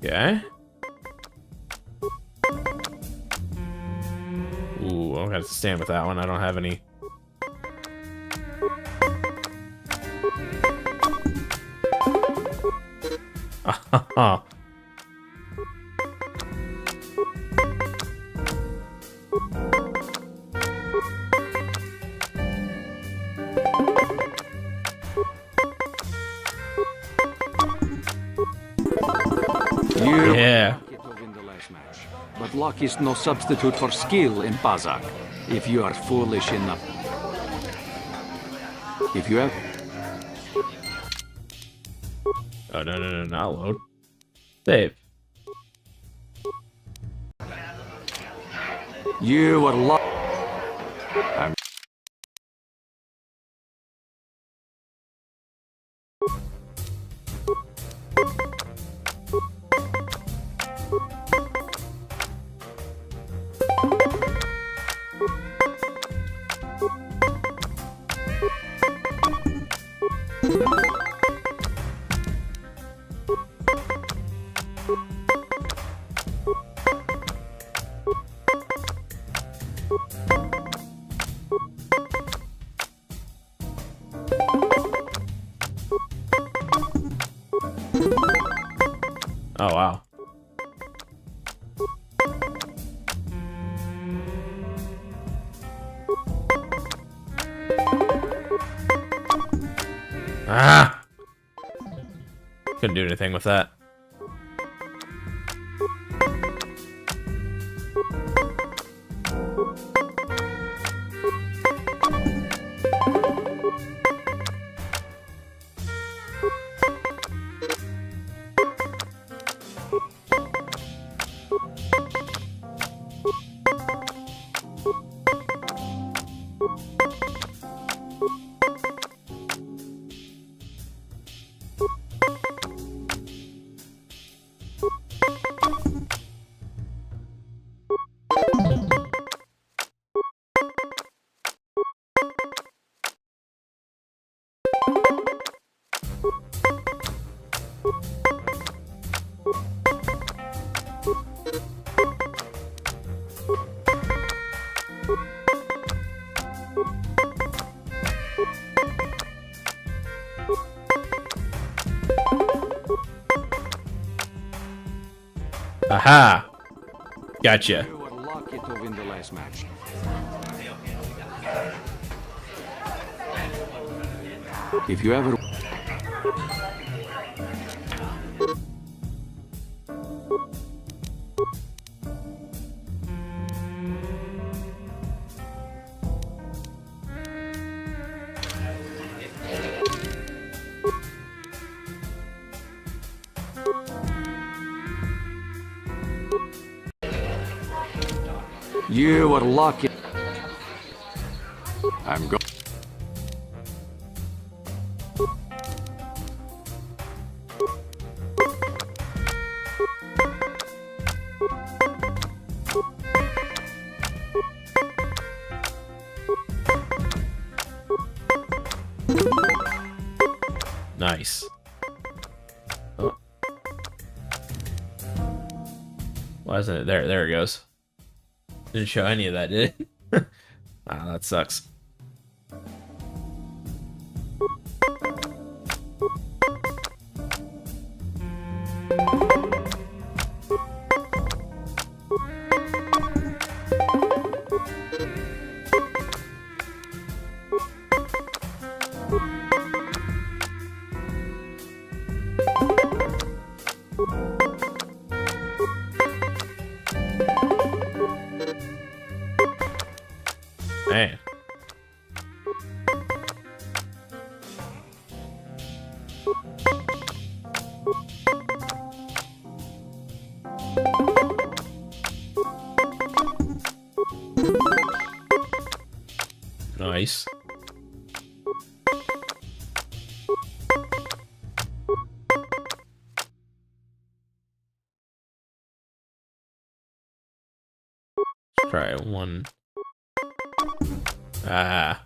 Okay. Ooh, I'm gonna have to stand with that one. I don't have any. Haha. Yeah. But luck is no substitute for skill in Pazak. If you are foolish enough. If you have... Oh, no, not load. Save. You are luck. Oh, wow. Ah! Couldn't do anything with that. Aha! Gotcha. You were lucky to win the last match. If you ever... You were lucky. I'm going. Nice. Oh. Why isn't it there? There it goes. Didn't show any of that, did it? Ah, that sucks. Man. Nice. Let's try one. Ah.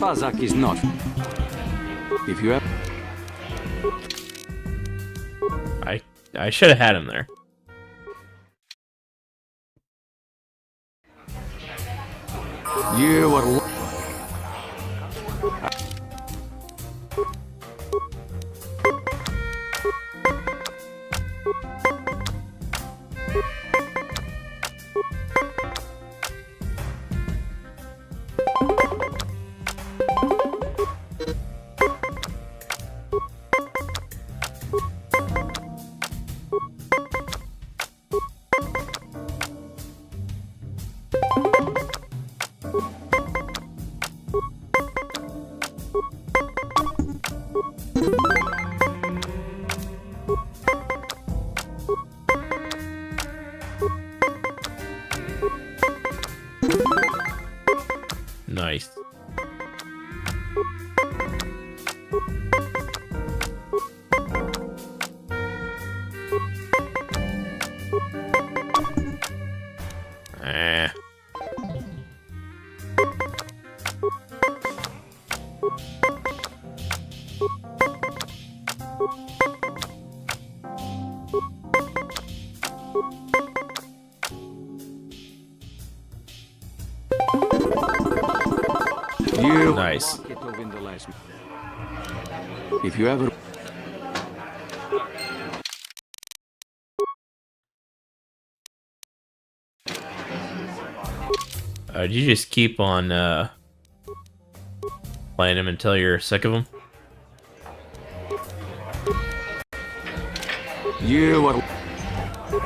Pazak is not. If you have... I should have had him there. You are... Nice. Eh. You... Nice. If you ever... You just keep on playing him until you're sick of him? You are...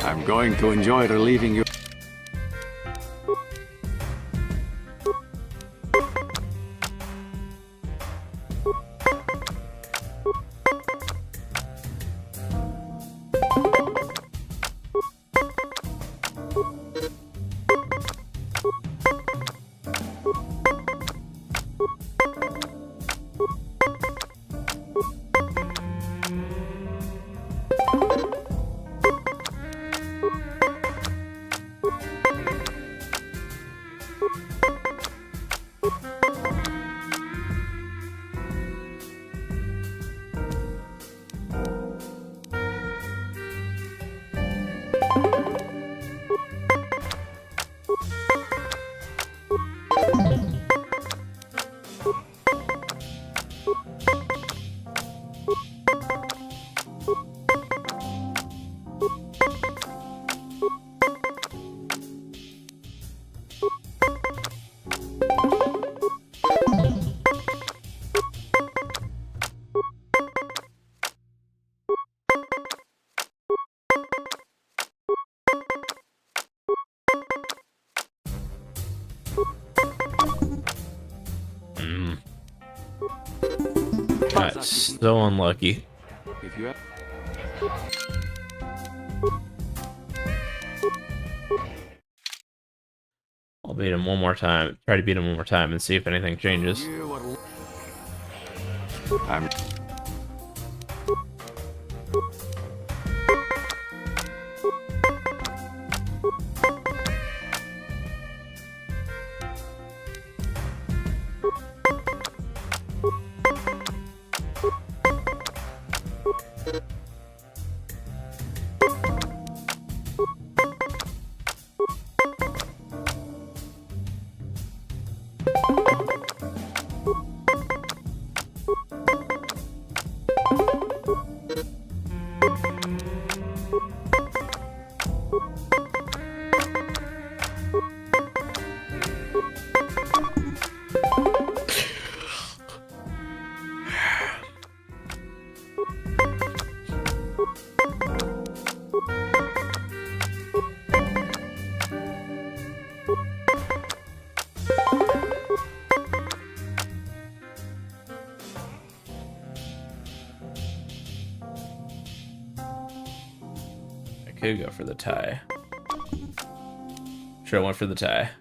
I'm going to enjoy relieving you. Got so unlucky. If you have... I'll beat him one more time. Try to beat him one more time and see if anything changes. I'm... Could go for the tie. Sure, I went for the tie.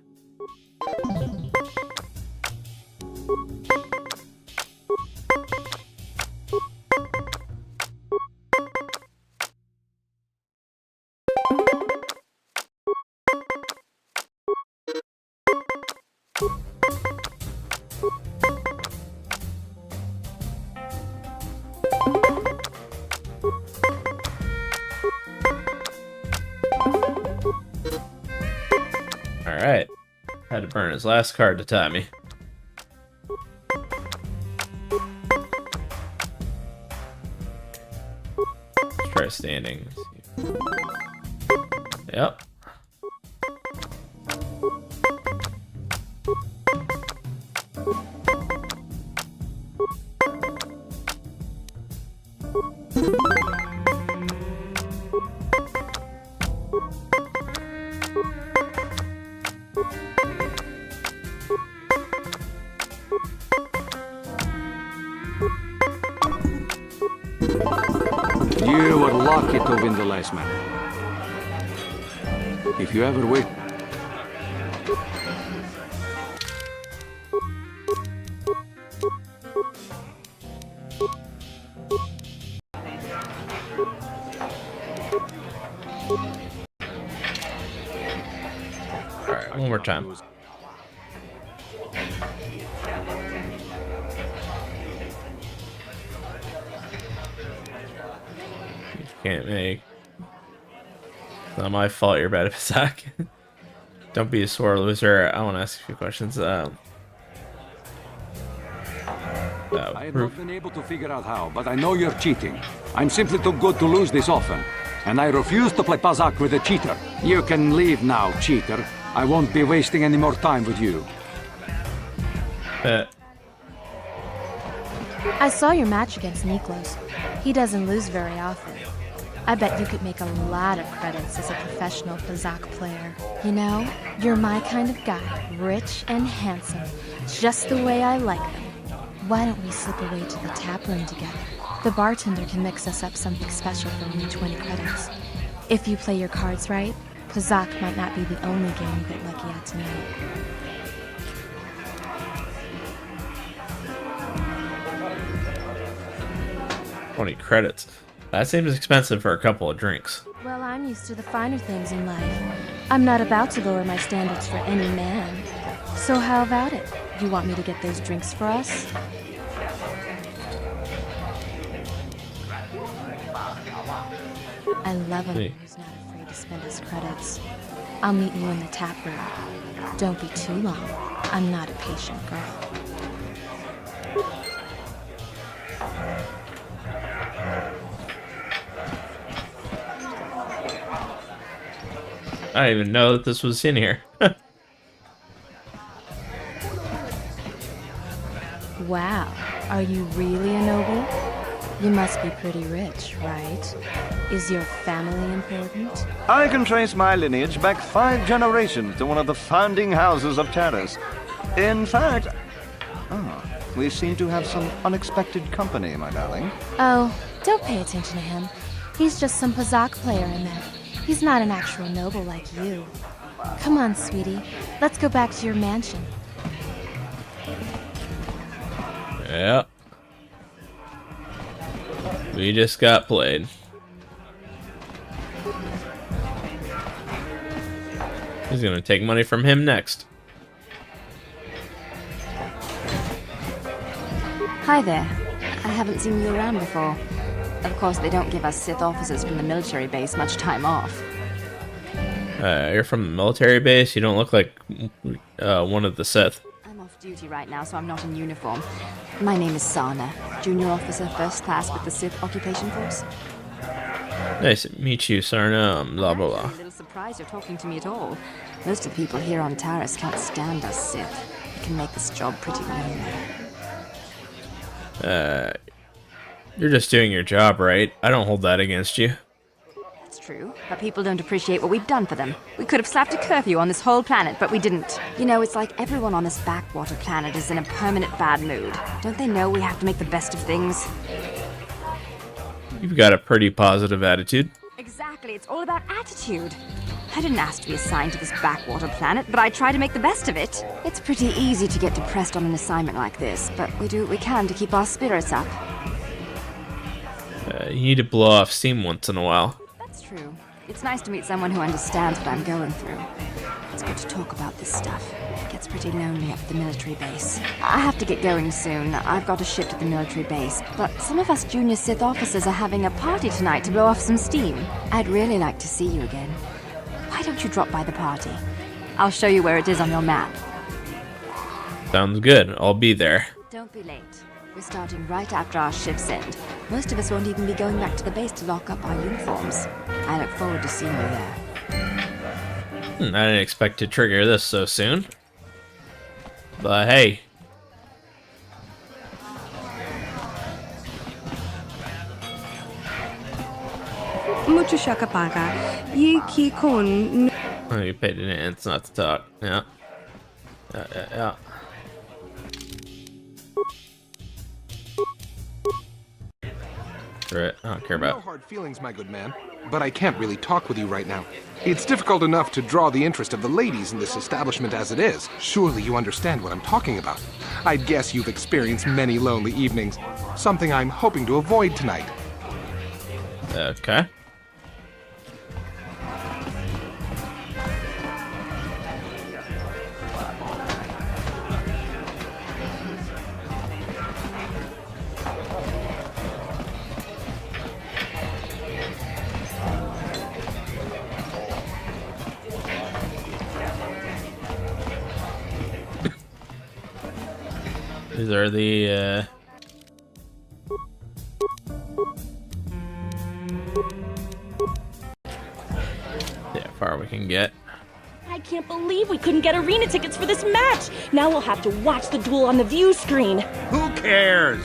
burn his last card to tie me. Let's try standing. Yep. You were lucky to win the last match. If you ever wish... Alright, one more time. Can't make. It's not my fault you're bad at Pizak. Don't be a sore loser. I want to ask a few questions. I have not been able to figure out how, but I know you're cheating. I'm simply too good to lose this often. And I refuse to play Pazak with a cheater. You can leave now, cheater. I won't be wasting any more time with you. I saw your match against Niklos. He doesn't lose very often. I bet you could make a lot of credits as a professional Pazak player. You know, you're my kind of guy, rich and handsome, just the way I like them. Why don't we slip away to the tap room together? The bartender can mix us up something special for only 20 credits. If you play your cards right, Pazak might not be the only game you get lucky at tonight. $20 That seems expensive for a couple of drinks. Well, I'm used to the finer things in life. I'm not about to lower my standards for any man. So how about it? You want me to get those drinks for us? I love a man who's not afraid to spend his credits. I'll meet you in the tap room. Don't be too long. I'm not a patient girl. I didn't even know that this was in here. Wow, are you really a noble? You must be pretty rich, right? Is your family important? I can trace my lineage back 5 generations to one of the founding houses of Taris. In fact... we seem to have some unexpected company, my darling. Oh, don't pay attention to him. He's just some Pazak player I met. He's not an actual noble like you. Come on, sweetie. Let's go back to your mansion. Yeah. We just got played. He's gonna take money from him next. Hi there. I haven't seen you around before. Of course, they don't give us Sith officers from the military base much time off. You're from the military base? You don't look like one of the Sith. I'm off duty right now, so I'm not in uniform. My name is Sana, junior officer, first class with the Sith occupation force. Nice to meet you, Sarna. Blah, blah, blah. I'm a little surprised you're talking to me at all. Most of the people here on Taris can't stand us Sith. We can make this job pretty lonely. You're just doing your job, right? I don't hold that against you. That's true, but people don't appreciate what we've done for them. We could have slapped a curfew on this whole planet, but we didn't. You know, it's like everyone on this backwater planet is in a permanent bad mood. Don't they know we have to make the best of things? You've got a pretty positive attitude. Exactly, it's all about attitude. I didn't ask to be assigned to this backwater planet, but I try to make the best of it. It's pretty easy to get depressed on an assignment like this, but we do what we can to keep our spirits up. You need to blow off steam once in a while. That's true. It's nice to meet someone who understands what I'm going through. It's good to talk about this stuff. It gets pretty lonely up at the military base. I have to get going soon. I've got a ship to the military base, but some of us junior Sith officers are having a party tonight to blow off some steam. I'd really like to see you again. Why don't you drop by the party? I'll show you where it is on your map. Sounds good. I'll be there. Don't be late. We're starting right after our shifts end. Most of us won't even be going back to the base to lock up our uniforms. I look forward to seeing you there. I didn't expect to trigger this so soon. But hey. Mucho shakapaga. Yi ki kon. Oh, you paid an ants not to talk. Yeah. Yeah. Right, I don't care about. No hard feelings, my good man. But I can't really talk with you right now. It's difficult enough to draw the interest of the ladies in this establishment as it is. Surely you understand what I'm talking about. I'd guess you've experienced many lonely evenings. Something I'm hoping to avoid tonight. Okay. These are the far we can get. I can't believe we couldn't get arena tickets for this match. Now we'll have to watch the duel on the view screen. Who cares?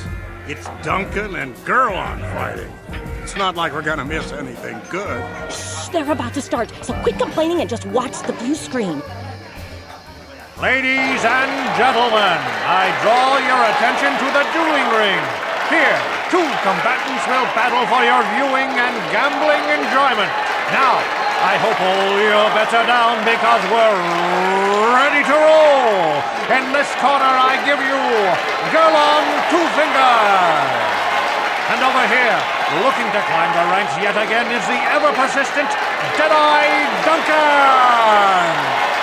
It's Duncan and Gerlon fighting. It's not like we're gonna miss anything good. Shh, they're about to start, so quit complaining and just watch the view screen. Ladies and gentlemen, I draw your attention to the dueling ring. Here, two combatants will battle for your viewing and gambling enjoyment. Now, I hope all your bets are down because we're ready to roll. In this corner, I give you Gerlon Two Fingers. And over here, looking to climb the ranks yet again, is the ever-persistent Deadeye Duncan.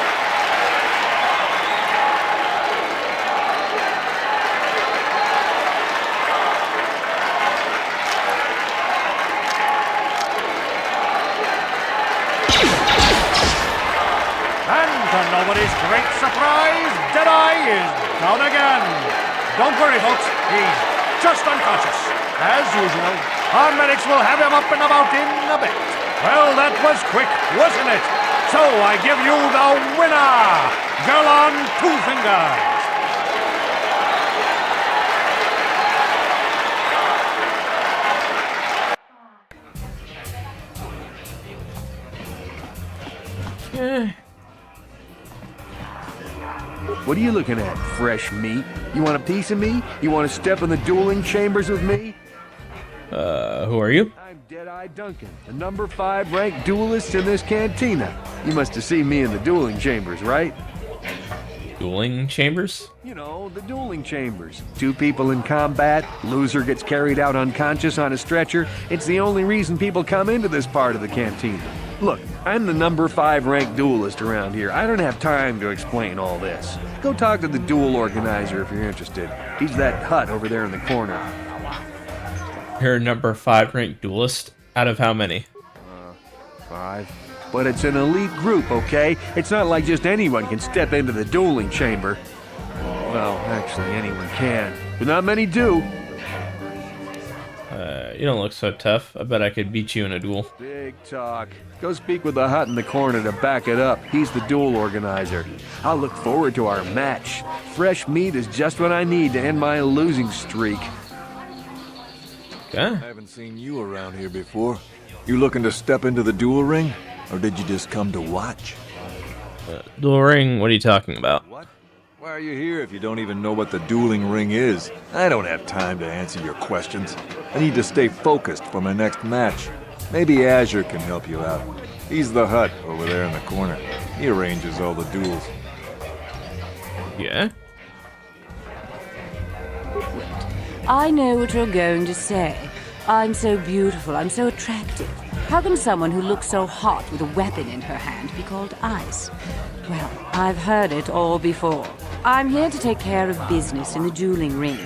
To nobody's great surprise, Deadeye is down again. Don't worry, folks. He's just unconscious. As usual, our medics will have him up and about in a bit. Well, that was quick, wasn't it? So I give you the winner, Gerlon Two Fingers. What are you looking at, fresh meat? You want a piece of me? You want to step in the dueling chambers with me? Who are you? I'm Deadeye Duncan, the number 5 ranked duelist in this cantina. You must have seen me in the dueling chambers, right? Dueling chambers? You know, the dueling chambers. 2 people in combat, loser gets carried out unconscious on a stretcher. It's the only reason people come into this part of the cantina. Look, I'm the number 5 ranked duelist around here. I don't have time to explain all this. Go talk to the duel organizer if you're interested. He's that hut over there in the corner. You're number 5 ranked duelist? Out of how many? 5. But it's an elite group, okay? It's not like just anyone can step into the dueling chamber. Well, actually, anyone can, but not many do. You don't look so tough. I bet I could beat you in a duel. Big talk. Go speak with the hut in the corner to back it up. He's the duel organizer. I'll look forward to our match. Fresh meat is just what I need to end my losing streak. Okay. I haven't seen you around here before. You looking to step into the duel ring? Or did you just come to watch? Duel ring? What are you talking about? What? Why are you here if you don't even know what the dueling ring is? I don't have time to answer your questions. I need to stay focused for my next match. Maybe Azure can help you out. He's the hut over there in the corner. He arranges all the duels. Yeah? I know what you're going to say. I'm so beautiful, I'm so attractive. How can someone who looks so hot with a weapon in her hand be called ice? Well, I've heard it all before. I'm here to take care of business in the dueling ring,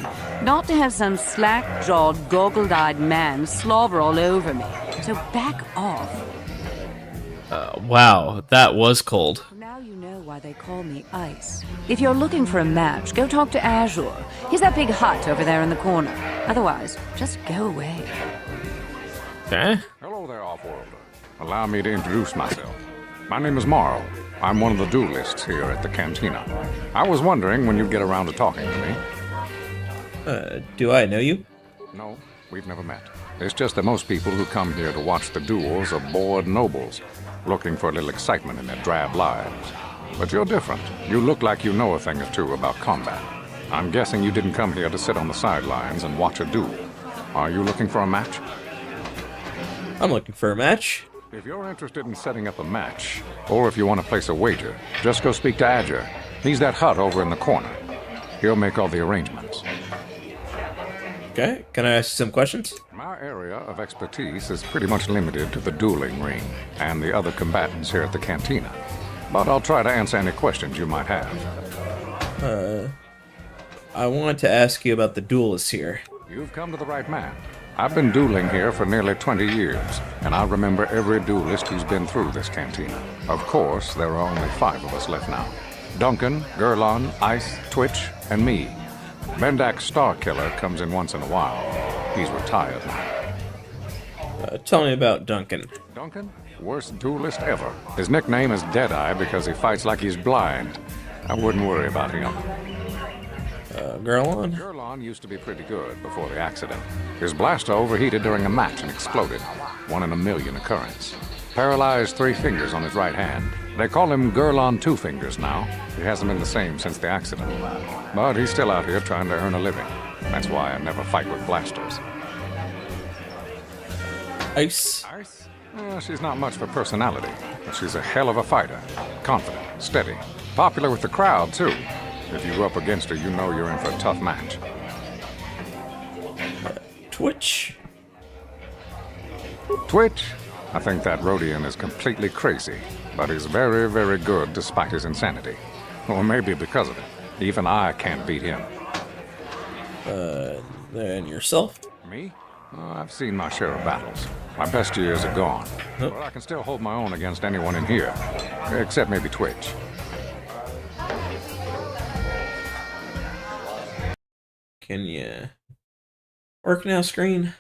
not to have some slack-jawed, goggled-eyed man slobber all over me. So back off. Wow, that was cold. Now you know why they call me Ice. If you're looking for a match, go talk to Azure. He's that big hut over there in the corner. Otherwise, just go away. Okay. Hello there, Offworlder. Allow me to introduce myself. My name is Marl. I'm one of the duelists here at the Cantina. I was wondering when you'd get around to talking to me. Do I know you? No, we've never met. It's just that most people who come here to watch the duels are bored nobles, looking for a little excitement in their drab lives. But you're different. You look like you know a thing or two about combat. I'm guessing you didn't come here to sit on the sidelines and watch a duel. Are you looking for a match? I'm looking for a match. If you're interested in setting up a match, or if you want to place a wager, just go speak to Azure. He's that hut over in the corner. He'll make all the arrangements. Okay, can I ask you some questions? My area of expertise is pretty much limited to the dueling ring and the other combatants here at the Cantina. But I'll try to answer any questions you might have. I wanted to ask you about the duelists here. You've come to the right man. I've been dueling here for nearly 20 years, and I remember every duelist who's been through this cantina. Of course, there are only 5 of us left now. Duncan, Gurlon, Ice, Twitch, and me. Bendak's Starkiller comes in once in a while. He's retired now. Tell me about Duncan. Duncan? Worst duelist ever. His nickname is Deadeye because he fights like he's blind. I wouldn't worry about him. Gurlon? Gurlon used to be pretty good before the accident. His blaster overheated during a match and exploded. 1 in a million occurrence. Paralyzed 3 fingers on his right hand. They call him Gurlon Two Fingers now. He hasn't been the same since the accident. But he's still out here trying to earn a living. That's why I never fight with blasters. Ice? Ice? She's not much for personality, but she's a hell of a fighter. Confident, steady, popular with the crowd, too. If you go up against her, you know you're in for a tough match. Twitch? Twitch? I think that Rhodian is completely crazy, but he's very, very good despite his insanity. Or maybe because of it. Even I can't beat him. And yourself? Me? I've seen my share of battles. My best years are gone. But I can still hold my own against anyone in here. Except maybe Twitch. Can you work now, screen?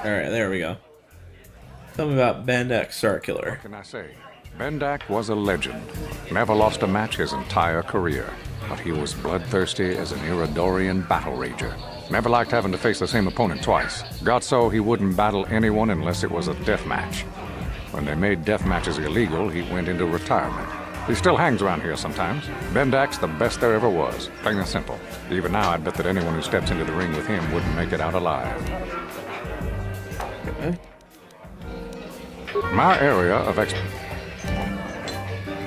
Alright, there we go. Tell me about Bendak Starkiller. What can I say? Bendak was a legend. Never lost a match his entire career. But he was bloodthirsty as an Iridorian battle rager. Never liked having to face the same opponent twice. Got so he wouldn't battle anyone unless it was a death match. When they made death matches illegal, he went into retirement. He still hangs around here sometimes. Bendak's the best there ever was, plain and simple. Even now, I'd bet that anyone who steps into the ring with him wouldn't make it out alive. Okay. My area of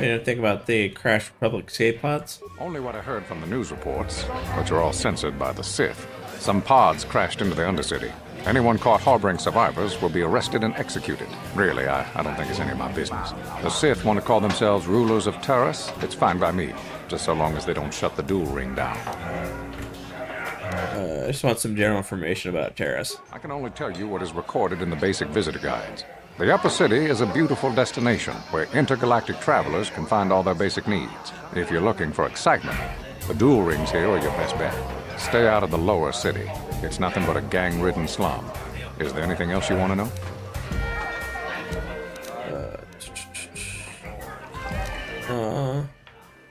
You know, think about the Crash Republic escape pods? Only what I heard from the news reports, which are all censored by the Sith. Some pods crashed into the Undercity. Anyone caught harboring survivors will be arrested and executed. Really, I don't think it's any of my business. The Sith want to call themselves rulers of Taurus. It's fine by me, just so long as they don't shut the duel ring down. I just want some general information about Taurus. I can only tell you what is recorded in the basic visitor guides. The Upper City is a beautiful destination where intergalactic travelers can find all their basic needs. If you're looking for excitement, the duel rings here are your best bet. Stay out of the Lower City. It's nothing but a gang-ridden slum. Is there anything else you want to know?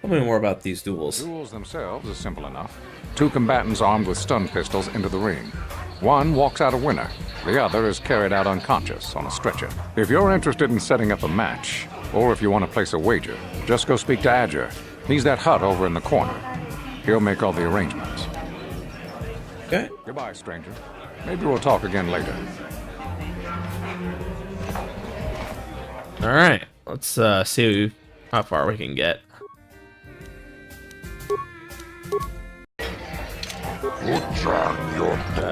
Tell me more about these duels. Duels themselves are simple enough. 2 combatants armed with stun pistols into the ring. One walks out a winner. The other is carried out unconscious on a stretcher. If you're interested in setting up a match, or if you want to place a wager, just go speak to Azure. He's that hut over in the corner. He'll make all the arrangements. Okay. Goodbye, stranger. Maybe we'll talk again later. Alright, let's see how far we can get.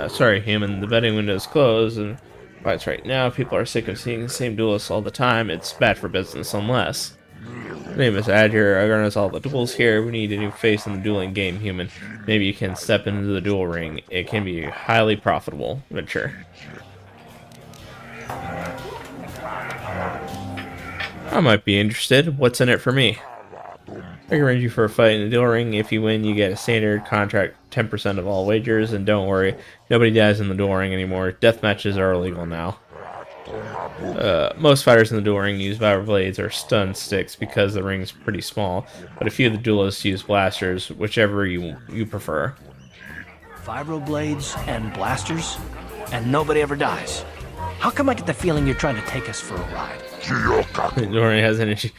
Sorry, human. The betting window is closed, and fights right now. People are sick of seeing the same duelists all the time. It's bad for business unless... My name is Adger. I run us all the duels here. We need a new face in the dueling game, human. Maybe you can step into the duel ring. It can be a highly profitable venture. I might be interested. What's in it for me? I can arrange you for a fight in the duel ring. If you win, you get a standard contract 10% of all wagers, and don't worry, nobody dies in the duel ring anymore. Death matches are illegal now. Most fighters in the duel ring use vibro blades or stun sticks because the ring's pretty small, but a few of the duelists use blasters, whichever you prefer. Vibro blades and blasters? And nobody ever dies. How come I get the feeling you're trying to take us for a ride? The duel ring has energy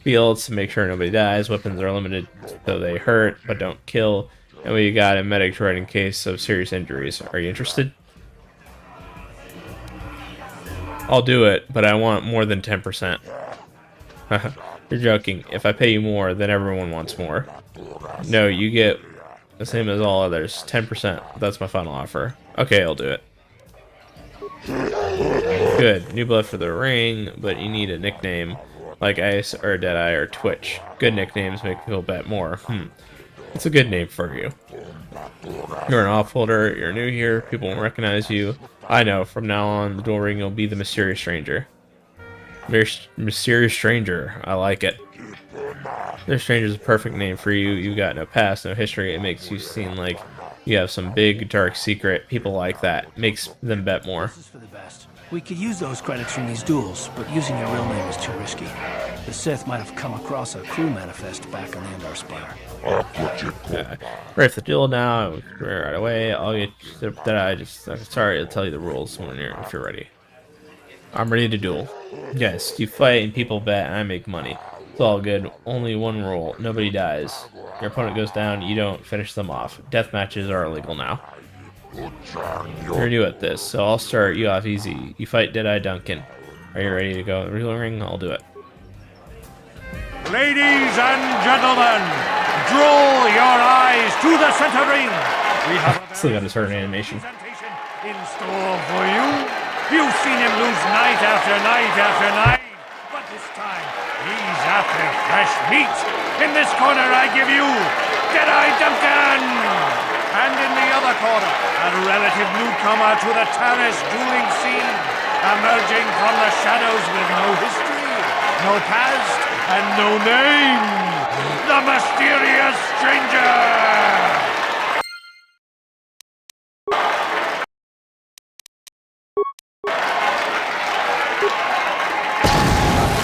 fields to make sure nobody dies. Weapons are limited so they hurt but don't kill. And we got a medic droid in case of serious injuries. Are you interested? I'll do it, but I want more than 10%. You're joking. If I pay you more, then everyone wants more. No, you get the same as all others. 10%. That's my final offer. Okay, I'll do it. Good. New blood for the ring, but you need a nickname like Ice or Deadeye or Twitch. Good nicknames make people bet more. It's a good name for you. You're an off-holder, you're new here, people won't recognize you. I know, from now on, the duel ring will be the Mysterious Stranger. Mysterious Stranger, I like it. Mysterious Stranger is a perfect name for you. You've got no past, no history. It makes you seem like you have some big, dark secret. People like that. Makes them bet more. This is for the best. We could use those credits from these duels, but using your real name is too risky. The Sith might have come across a crew manifest back on the Endar Spire. Ready for the duel now. Right away. I'll get that. Sorry, I'll tell you the rules if you're ready. I'm ready to duel. Yes, you fight and people bet and I make money. It's all good. Only one rule. Nobody dies. Your opponent goes down, you don't finish them off. Death matches are illegal now. You're new at this, so I'll start you off easy. You fight Deadeye Duncan. Are you ready to go in the real ring? I'll do it. Ladies and gentlemen, draw your eyes to the center ring. We have still got his hurt animation in store for you. You've seen him lose night after night after night, but this time he's after fresh meat. In this corner, I give you Deadeye Duncan. And in the other corner, a relative newcomer to the terrace dueling scene, emerging from the shadows with no history, no past, and no name, the Mysterious Stranger!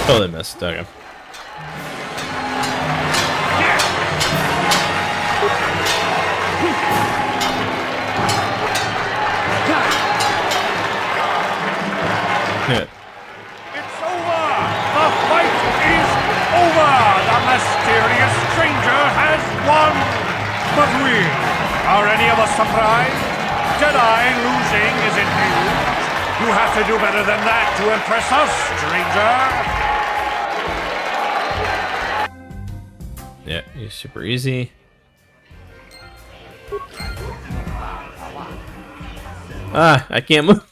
Totally missed, okay. It's over! The fight is over! The Mysterious Stranger has won! But are any of us surprised? Deadeye losing isn't huge. You have to do better than that to impress us, stranger! Yeah, he's super easy. I can't move.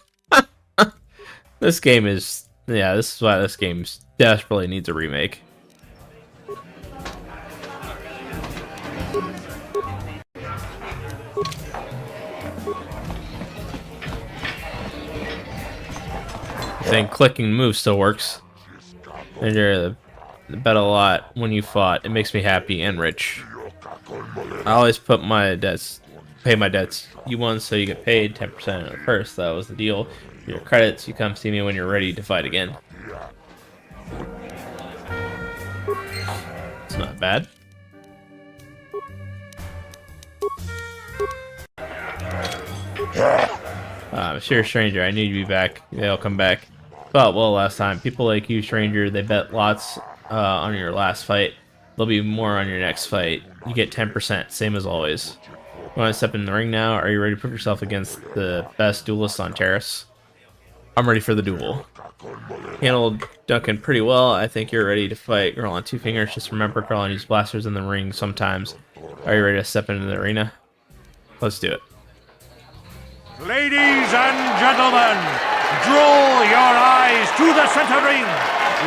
This game is... Yeah, this is why this game desperately needs a remake. I think clicking move still works. And you're bet a lot when you fought. It makes me happy and rich. I always pay my debts. You won, so you get paid 10% at first. That was the deal. Your credits, you come see me when you're ready to fight again. It's not bad. Mysterious Stranger, I knew you'd be back. They'll come back. But well, last time. People like you, Stranger, they bet lots on your last fight. There'll be more on your next fight. You get 10%, same as always. You want to step in the ring now? Are you ready to put yourself against the best duelist on Terrace? I'm ready for the duel. Handled Duncan pretty well. I think you're ready to fight Girl on Two Fingers. Just remember, Girl on use blasters in the ring sometimes. Are you ready to step into the arena? Let's do it. Ladies and gentlemen, Draw your eyes to the center ring.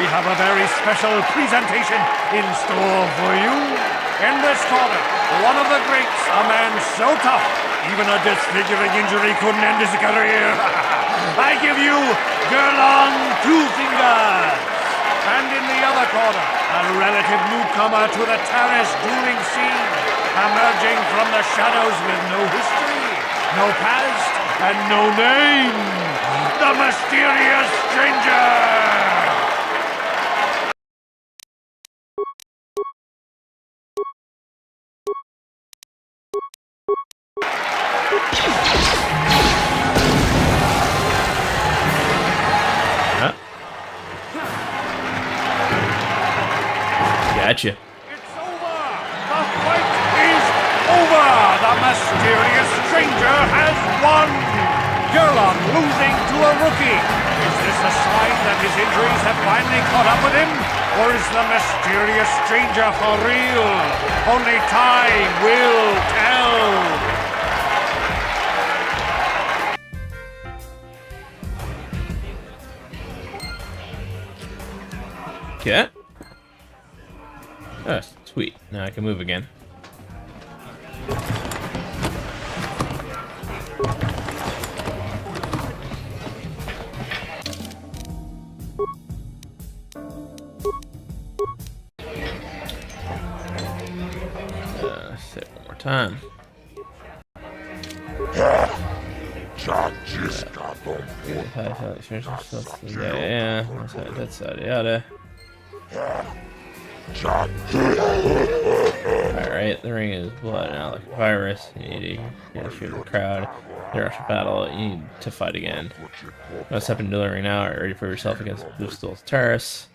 We have a very special presentation in store for you. In this corner, one of the greats, a man so tough, even a disfiguring injury couldn't end his career. I give you Gerlon Two Fingers. And in the other corner, a relative newcomer to the terrace dueling scene, emerging from the shadows with no history, no past, and no name, the mysterious stranger! Gotcha. It's over! The fight is over! The mysterious stranger has won! Gerlon losing to a rookie. Is this a sign that his injuries have finally caught up with him? Or is the mysterious stranger for real? Only time will tell! Okay. Oh, sweet. Now I can move again. Say it one more time. Yeah, that's yada. Alright, the ring is blood now like a virus. You need to shoot the crowd. They're after battle. You need to fight again. What's happening to the ring now? Are you ready for yourself against Blue Stool's Terrace?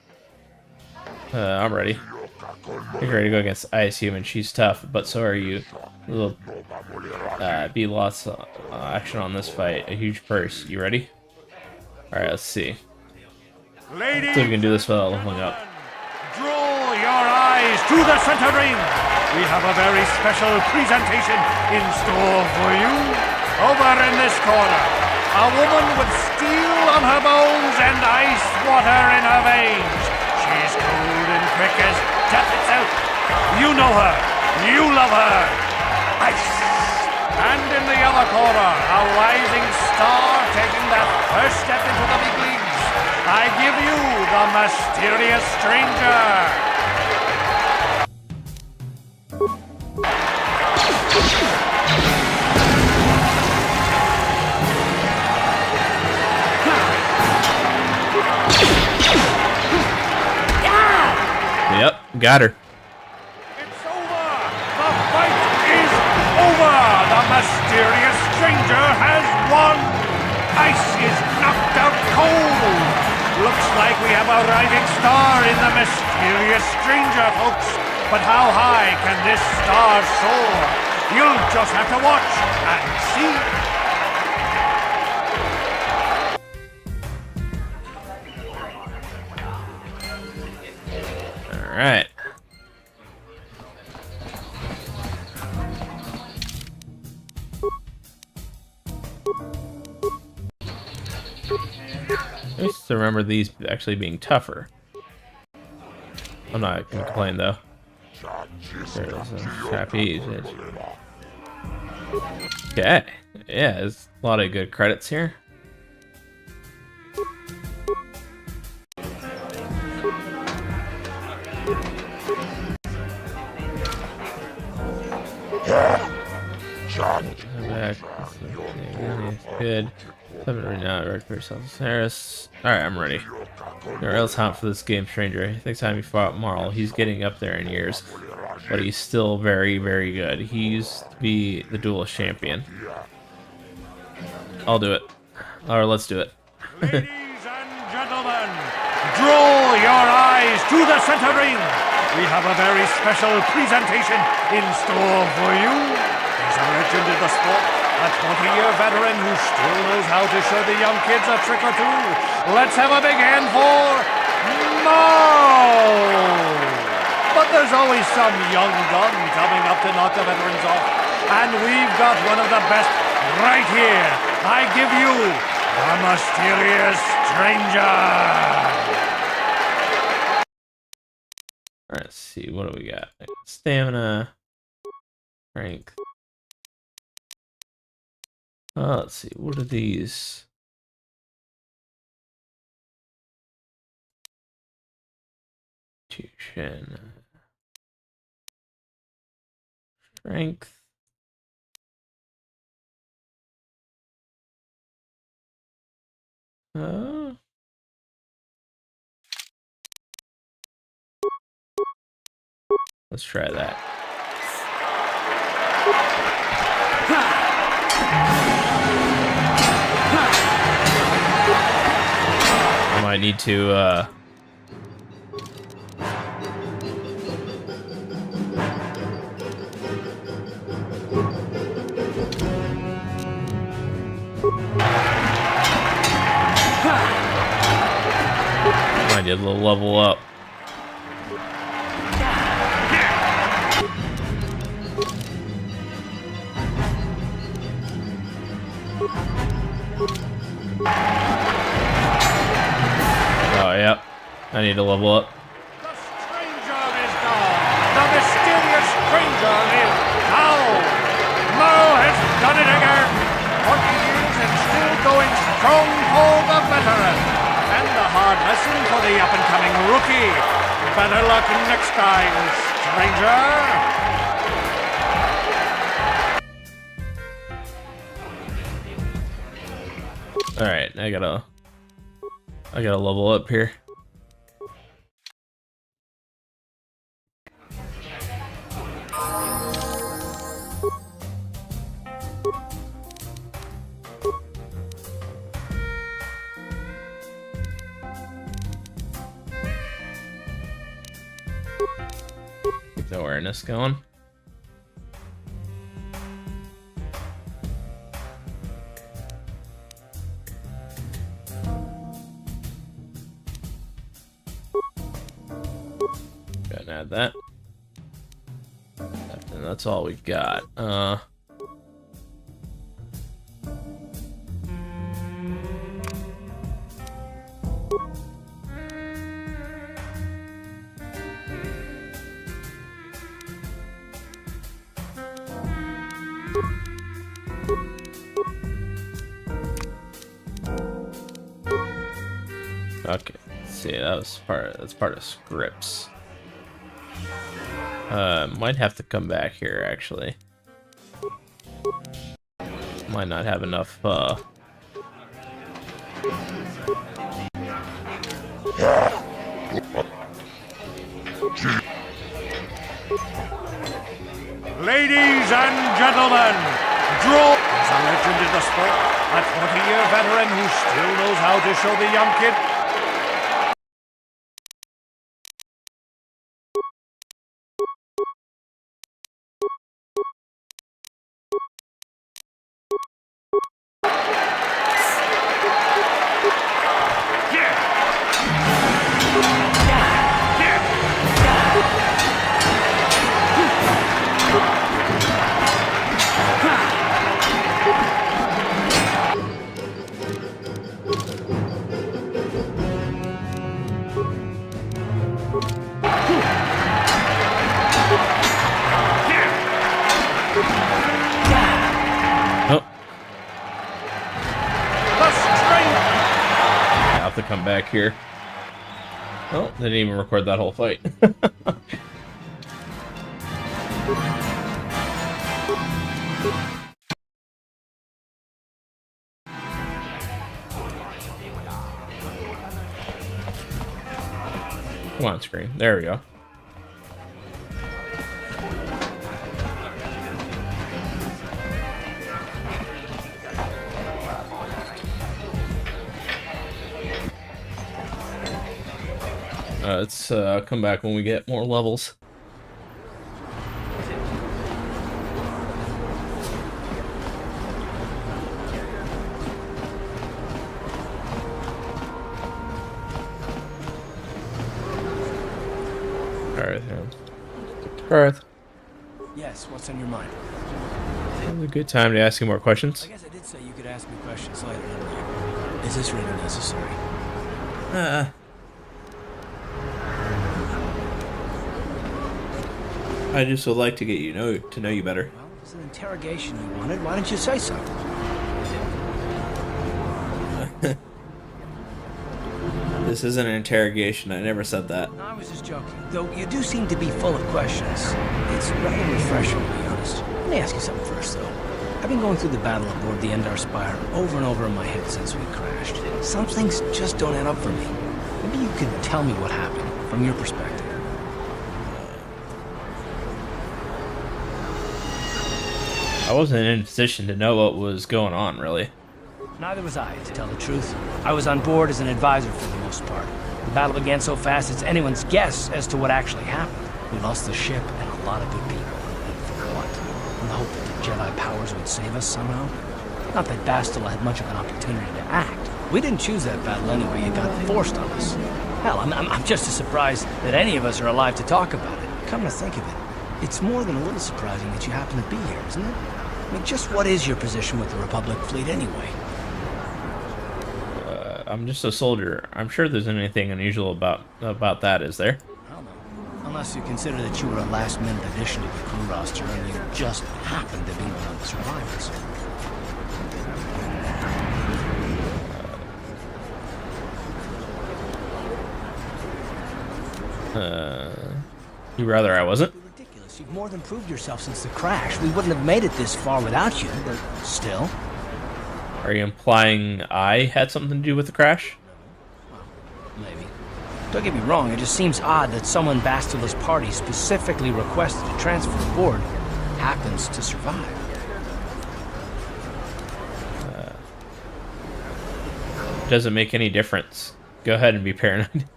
I'm ready. You're ready to go against Ice Human. She's tough, but so are you. There'll be lots of action on this fight. A huge purse. You ready? Alright, let's see. Let's see if we can do this without leveling up. Draw your eyes to the center ring. We have a very special presentation in store for you. Over in this corner, a woman with steel on her bones and ice water in her veins. She's cold and quick as death itself. You know her. You love her. Ice. And in the other corner, a rising star taking that first step into the big leagues. I give you the mysterious stranger. Yep, got her. It's over. The fight is over. The mysterious stranger has won. Ice is knocked out cold. Looks like we have a rising star in the mysterious stranger, folks. But how high can this star soar? You'll just have to watch and see. All right. I used to remember these actually being tougher. I'm not gonna complain though. There's a trapeze. Okay. Yeah, there's a lot of good credits here. Back. Good. Right now, ready for yourself, Harris. Alright, I'm ready. You're else hunt for this game, stranger. Next time you fought Marl, he's getting up there in years, but he's still very, very good. He used to be the duelist champion. I'll do it. Or let's do it. Ladies and gentlemen, draw your eyes to the center ring. We have a very special presentation in store for you. He's a legend in the sport, a 20-year veteran who still knows how to show the young kids a trick or two. Let's have a big hand for Marl! But there's always some young gun coming up to knock the veterans off. And we've got one of the best right here. I give you The mysterious stranger! Alright, let's see, what do we got? Stamina, strength. Let's see, what are these? Constitution. Strength. Let's try that. I might need to might need a little level up. Oh, yep. I need to level up. The stranger is gone! The mysterious stranger is gone! Mo has done it again! 40 years and still going strong for the veteran! And a hard lesson for the up-and-coming rookie! Better luck next time, stranger! Alright, I gotta level up here. Keep the awareness going. Add that. And that's all we've got. Okay, let's see, that's part of scripts. Might have to come back here, actually. Might not have enough, Ladies and gentlemen, Draw is a legend in the sport, a 20-year veteran who still knows how to show the young kid to come back here. Oh, didn't even record that whole fight. Come on, screen. There we go. Let's come back when we get more levels. Garth. Yes, what's on your mind? It's a good time to ask you more questions. I guess I did say you could ask me questions later. Is this really necessary? I just would like to get to know you better. Well, if it's an interrogation you wanted, why didn't you say so? This isn't an interrogation. I never said that. No, I was just joking. Though you do seem to be full of questions. It's rather refreshing, to be honest. Let me ask you something first, though. I've been going through the battle aboard the Endar Spire over and over in my head since we crashed. Some things just don't add up for me. Maybe you could tell me what happened, from your perspective. I wasn't in a position to know what was going on, really. Neither was I, to tell the truth. I was on board as an advisor for the most part. The battle began so fast it's anyone's guess as to what actually happened. We lost the ship and a lot of good people. And for what? In the hope that the Jedi powers would save us somehow? Not that Bastila had much of an opportunity to act. We didn't choose that battle anyway, it got forced on us. Hell, I'm just as surprised that any of us are alive to talk about it. Come to think of it, it's more than a little surprising that you happen to be here, isn't it? I mean, just what is your position with the Republic fleet anyway? I'm just a soldier. I'm sure there's anything unusual about that, is there? I don't know. Unless you consider that you were a last-minute addition to the crew roster and you just happened to be one of the survivors. You rather I wasn't? Ridiculous. You've more than proved yourself since the crash. We wouldn't have made it this far without you, but still. Are you implying I had something to do with the crash? Maybe. Don't get me wrong, it just seems odd that someone Bastila's party specifically requested to transfer aboard happens to survive. Doesn't make any difference. Go ahead and be paranoid.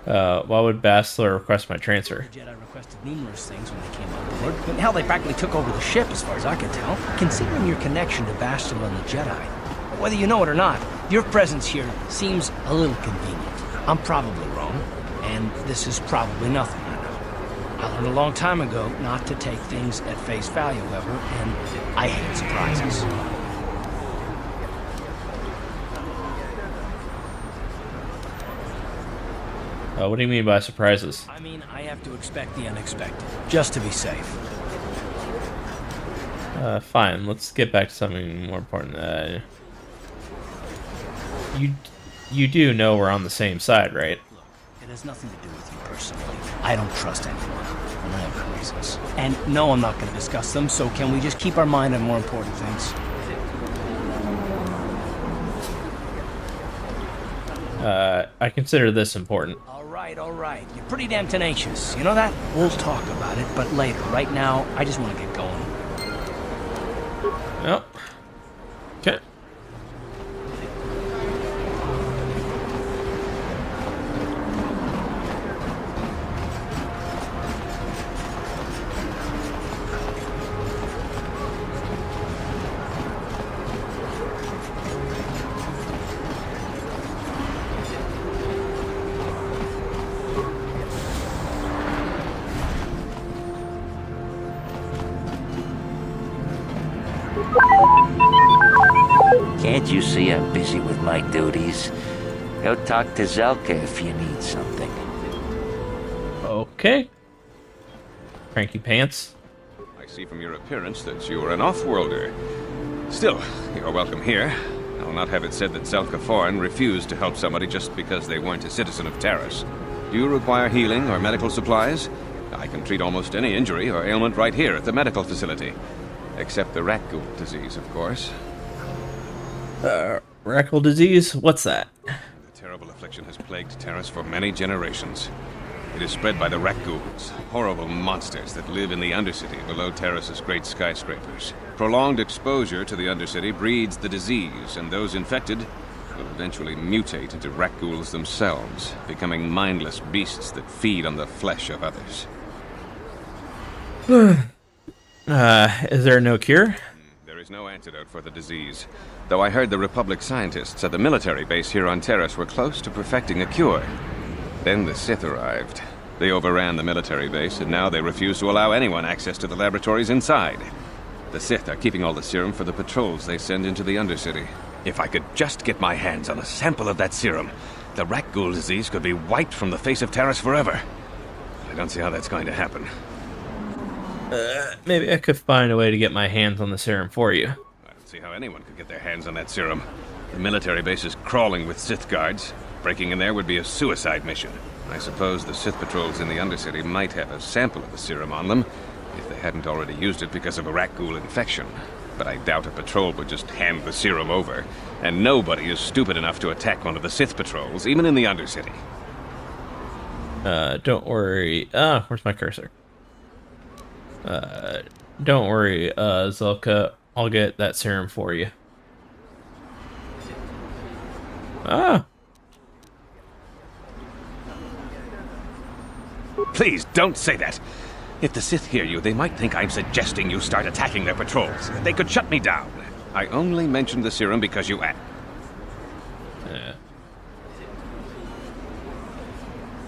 Why would Bastila request my transfer? The Jedi requested numerous things when they came on board. I mean, hell, they practically took over the ship as far as I can tell. Considering your connection to Bastila and the Jedi, whether you know it or not, your presence here seems a little convenient. I'm probably wrong, and this is probably nothing I know. I learned a long time ago not to take things at face value, however, and I hate surprises. What do you mean by surprises? I mean, I have to expect the unexpected, just to be safe. Fine, let's get back to something more important. You do know we're on the same side, right? Look, it has nothing to do with you personally. I don't trust anyone, for a number of reasons. And no, I'm not going to discuss them, so can we just keep our mind on more important things? I consider this important. All right. You're pretty damn tenacious. You know that? We'll talk about it, but later. Right now, I just want to get going. Yep. Okay. Can't you see I'm busy with my duties? Go talk to Zelka if you need something. Okay. Cranky pants. I see from your appearance that you are an off-worlder. Still, you're welcome here. I'll not have it said that Zelka Foreign refused to help somebody just because they weren't a citizen of Taris. Do you require healing or medical supplies? I can treat almost any injury or ailment right here at the medical facility. Except the rat-ghoul disease, of course. Rackle disease? What's that? The terrible affliction has plagued Taris for many generations. It is spread by the rat-ghouls, horrible monsters that live in the Undercity below Taris's great skyscrapers. Prolonged exposure to the Undercity breeds the disease, and those infected will eventually mutate into rat-ghouls themselves, becoming mindless beasts that feed on the flesh of others. Is there no cure? There is no antidote for the disease, though I heard the Republic scientists at the military base here on Taris were close to perfecting a cure. Then the Sith arrived. They overran the military base, and now they refuse to allow anyone access to the laboratories inside. The Sith are keeping all the serum for the patrols they send into the Undercity. If I could just get my hands on a sample of that serum, the rat ghoul disease could be wiped from the face of Terrace forever. I don't see how that's going to happen. Maybe I could find a way to get my hands on the serum for you. I don't see how anyone could get their hands on that serum. The military base is crawling with Sith guards. Breaking in there would be a suicide mission. I suppose the Sith patrols in the Undercity might have a sample of the serum on them, if they hadn't already used it because of a rat ghoul infection. But I doubt a patrol would just hand the serum over. And nobody is stupid enough to attack one of the Sith patrols, even in the Undercity. Don't worry. Where's my cursor? Don't worry, Zelka. I'll get that serum for you. Please, don't say that. If the Sith hear you, they might think I'm suggesting you start attacking their patrols. They could shut me down. I only mentioned the serum because you asked.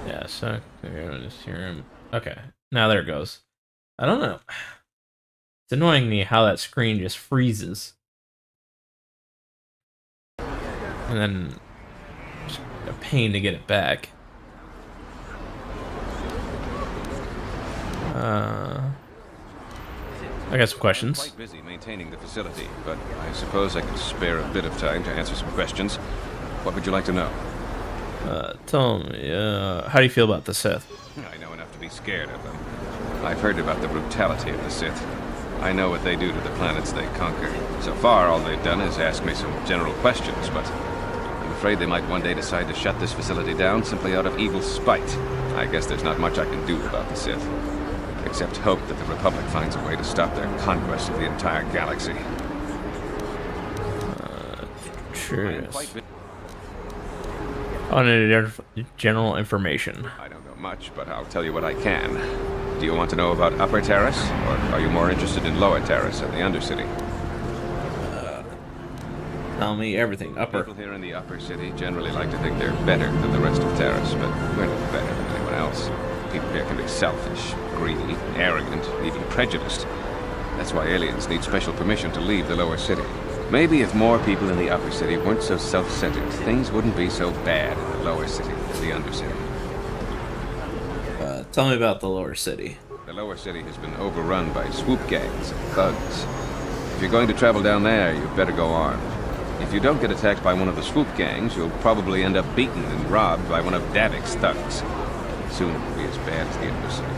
Yeah, so the serum. Okay, now there it goes. I don't know. It's annoying me how that screen just freezes. And then it's a pain to get it back. I got some questions. I'm quite busy maintaining the facility, but I suppose I could spare a bit of time to answer some questions. What would you like to know? Tell me, how do you feel about the Sith? I know enough to be scared of them. I've heard about the brutality of the Sith. I know what they do to the planets they conquer. So far, all they've done is ask me some general questions, but I'm afraid they might one day decide to shut this facility down simply out of evil spite. I guess there's not much I can do about the Sith, except hope that the Republic finds a way to stop their conquest of the entire galaxy. Sure. On general information. I don't know much, but I'll tell you what I can. Do you want to know about Upper Terrace, or are you more interested in Lower Terrace and the Undercity? Tell me everything. Upper. People here in the Upper City generally like to think they're better than the rest of Terrace, but we're no better than anyone else. People here can be selfish, greedy, arrogant, even prejudiced. That's why aliens need special permission to leave the Lower City. Maybe if more people in the Upper City weren't so self-centered, things wouldn't be so bad in the Lower City as the Undercity. Tell me about the Lower City. The Lower City has been overrun by swoop gangs and thugs. If you're going to travel down there, you'd better go armed. If you don't get attacked by one of the swoop gangs, you'll probably end up beaten and robbed by one of Davik's thugs. Soon it will be as bad as the Undercity.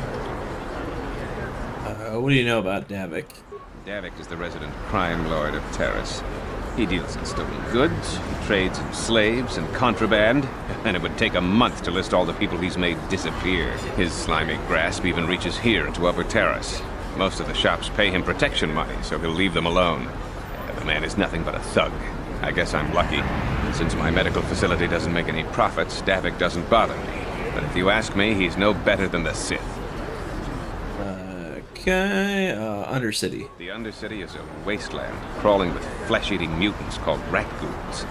What do you know about Davik? Davik is the resident crime lord of Terrace. He deals in stolen goods, he trades in slaves and contraband, and it would take a month to list all the people he's made disappear. His slimy grasp even reaches here into Upper Terrace. Most of the shops pay him protection money, so he'll leave them alone. The man is nothing but a thug. I guess I'm lucky. Since my medical facility doesn't make any profits, Davik doesn't bother me. But if you ask me, he's no better than the Sith. Okay, Undercity. The Undercity is a wasteland, crawling with flesh-eating mutants called rat ghouls.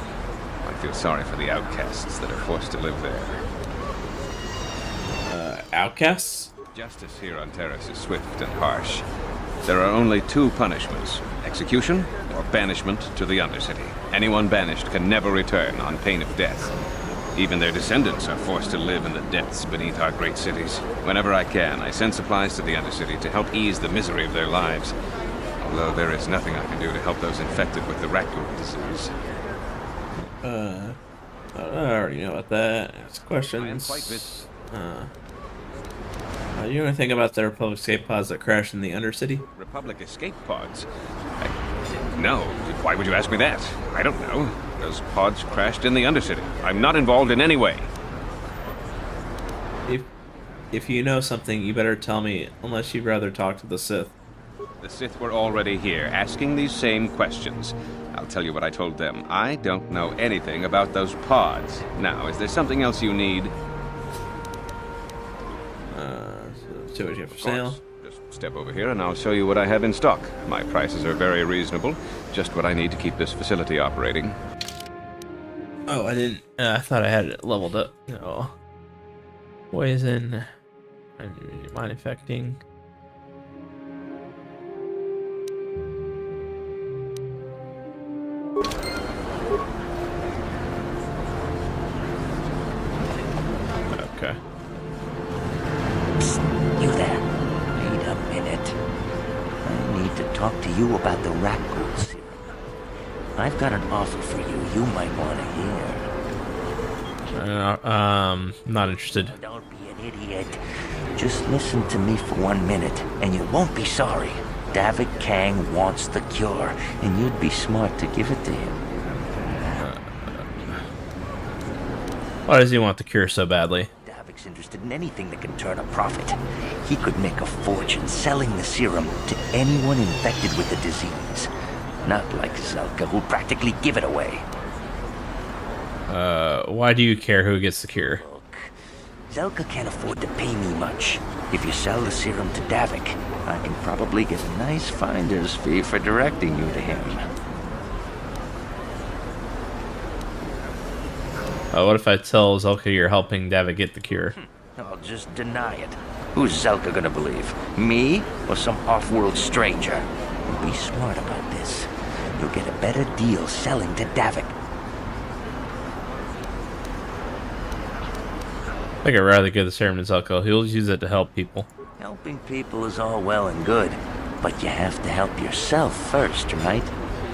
I feel sorry for the outcasts that are forced to live there. Outcasts? Justice here on Terrace is swift and harsh. There are only two punishments: execution or banishment to the Undercity. Anyone banished can never return on pain of death. Even their descendants are forced to live in the depths beneath our great cities. Whenever I can, I send supplies to the Undercity to help ease the misery of their lives. Although there is nothing I can do to help those infected with the rat ghoul disease. I already know about that. Ask questions. I am quite busy. You know anything about the Republic escape pods that crashed in the Undercity? Republic escape pods? No. Why would you ask me that? I don't know. Those pods crashed in the Undercity. I'm not involved in any way. If you know something, you better tell me, unless you'd rather talk to the Sith. The Sith were already here, asking these same questions. I'll tell you what I told them. I don't know anything about those pods. Now, is there something else you need? See what you have for sale. Just step over here and I'll show you what I have in stock. My prices are very reasonable. Just what I need to keep this facility operating. Oh, I didn't. I thought I had it leveled up. No. Poison. Mind affecting. Okay. Psst, you there. Wait a minute. I need to talk to you about the rat ghoul serum. I've got an offer for you might want to hear. Not interested. Don't be an idiot. Just listen to me for 1 minute, and you won't be sorry. David Kang wants the cure, and you'd be smart to give it to him. Why does he want the cure so badly? Davik's interested in anything that can turn a profit. He could make a fortune selling the serum to anyone infected with the disease. Not like Zelka, who'll practically give it away. Why do you care who gets the cure? Look, Zelka can't afford to pay me much. If you sell the serum to Davik, I can probably get a nice finder's fee for directing you to him. What if I tell Zelka you're helping Davik get the cure? I'll just deny it. Who's Zelka gonna believe? Me or some off-world stranger? Be smart about this. You'll get a better deal selling to Davik. I think I'd rather give the serum to Zelka. He'll use it to help people. Helping people is all well and good, but you have to help yourself first, right?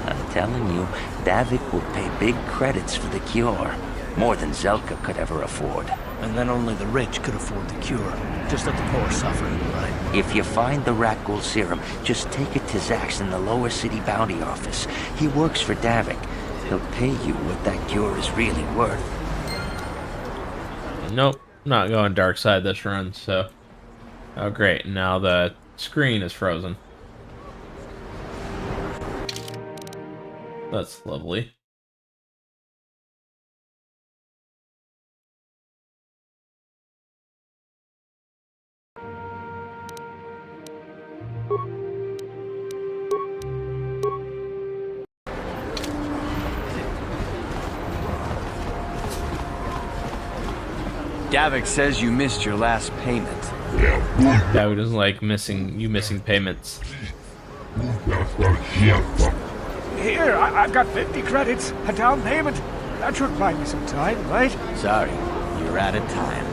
I'm telling you, Davik will pay big credits for the cure. More than Zelka could ever afford. And then only the rich could afford the cure. Just let the poor suffer, right? If you find the rat ghoul serum, just take it to Zax in the lower city bounty office. He works for Davik. He'll pay you what that cure is really worth. Nope, not going dark side this run, so... Oh great, now the screen is frozen. That's lovely. Davik says you missed your last payment. Davik doesn't like missing payments. Here, I've got 50 credits, a down payment. That should buy me some time, right? Sorry, you're out of time.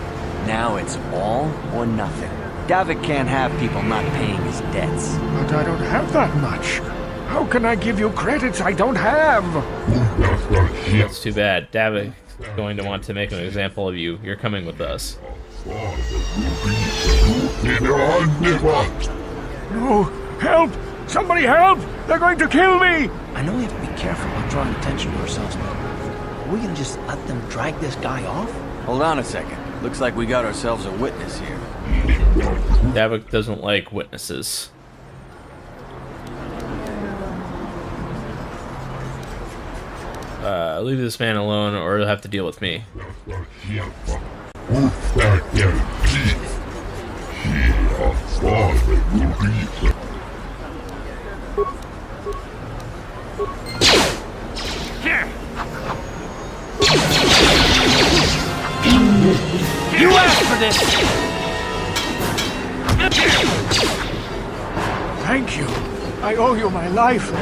Now it's all or nothing. Davik can't have people not paying his debts. But I don't have that much. How can I give you credits I don't have? That's too bad. Davik is going to want to make an example of you. You're coming with us. No! Help! Somebody help! They're going to kill me! I know we have to be careful about drawing attention to ourselves, but are we gonna just let them drag this guy off? Hold on a second. Looks like we got ourselves a witness here. Davik doesn't like witnesses. Leave this man alone or he'll have to deal with me. You asked for this! Thank you. I owe you my life.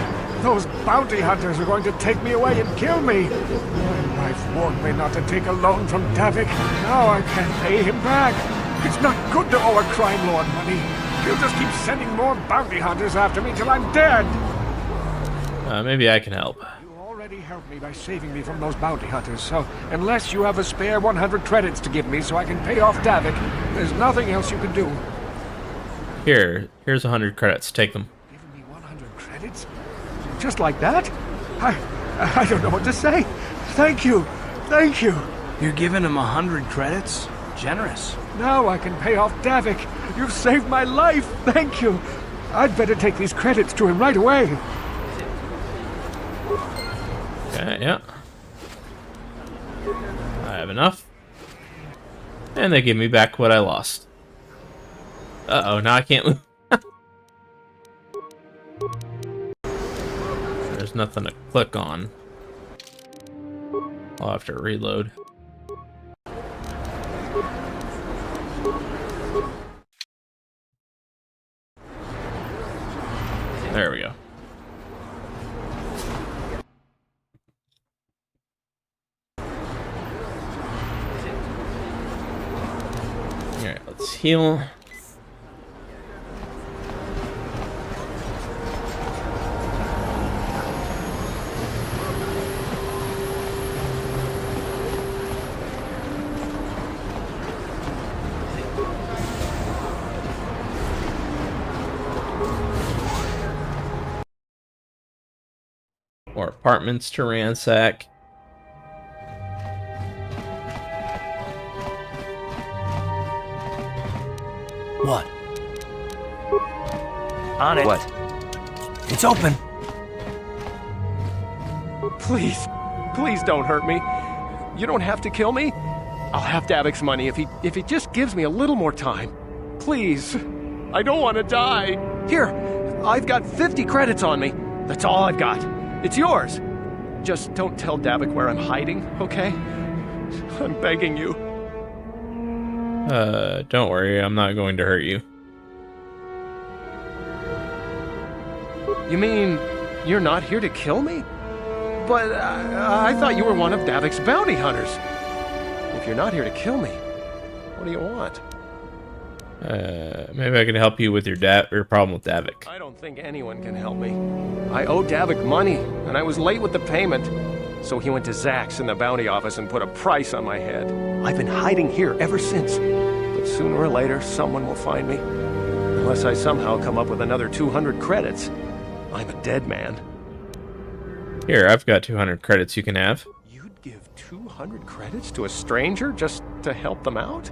Those bounty hunters are going to take me away and kill me. My wife warned me not to take a loan from Davik. Now I can't pay him back. It's not good to owe a crime lord money. He'll just keep sending more bounty hunters after me till I'm dead. Maybe I can help. You already helped me by saving me from those bounty hunters, so unless you have a spare 100 credits to give me so I can pay off Davik, there's nothing else you can do. Here's 100 credits. Take them. Giving me 100 credits? Just like that? I don't know what to say. Thank you. Thank you. You're giving him 100 credits? Generous. Now I can pay off Davik. You've saved my life. Thank you. I'd better take these credits to him right away. Okay, yeah. I have enough. And they give me back what I lost. Uh-oh, now I can't move. There's nothing to click on. I'll have to reload. There we go. Let's heal. More apartments to ransack. What? On it. What? It's open. Please, please don't hurt me. You don't have to kill me. I'll have Davik's money if he just gives me a little more time. Please. I don't want to die. Here, I've got 50 credits on me. That's all I've got. It's yours. Just don't tell Davik where I'm hiding, okay? I'm begging you. Don't worry, I'm not going to hurt you. You mean you're not here to kill me? But I thought you were one of Davik's bounty hunters. If you're not here to kill me, what do you want? Maybe I can help you with your problem with Davik. I don't think anyone can help me. I owe Davik money, and I was late with the payment. So he went to Zach's in the bounty office and put a price on my head. I've been hiding here ever since. But sooner or later, someone will find me. Unless I somehow come up with another 200 credits. I'm a dead man. Here, I've got 200 credits you can have. You'd give 200 credits to a stranger just to help them out?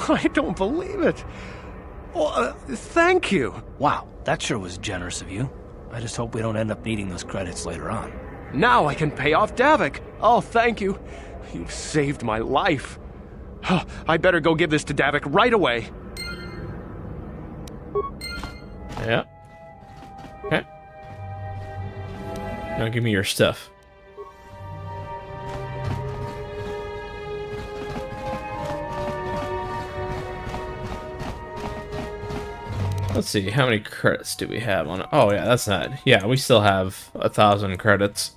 I don't believe it. Well, thank you. Wow, that sure was generous of you. I just hope we don't end up needing those credits later on. Now I can pay off Davik. Oh, thank you. You've saved my life. I better go give this to Davik right away. Yeah. Okay. Now give me your stuff. Let's see, how many credits do we have on it? Oh yeah, that's not... Yeah, we still have 1,000 credits.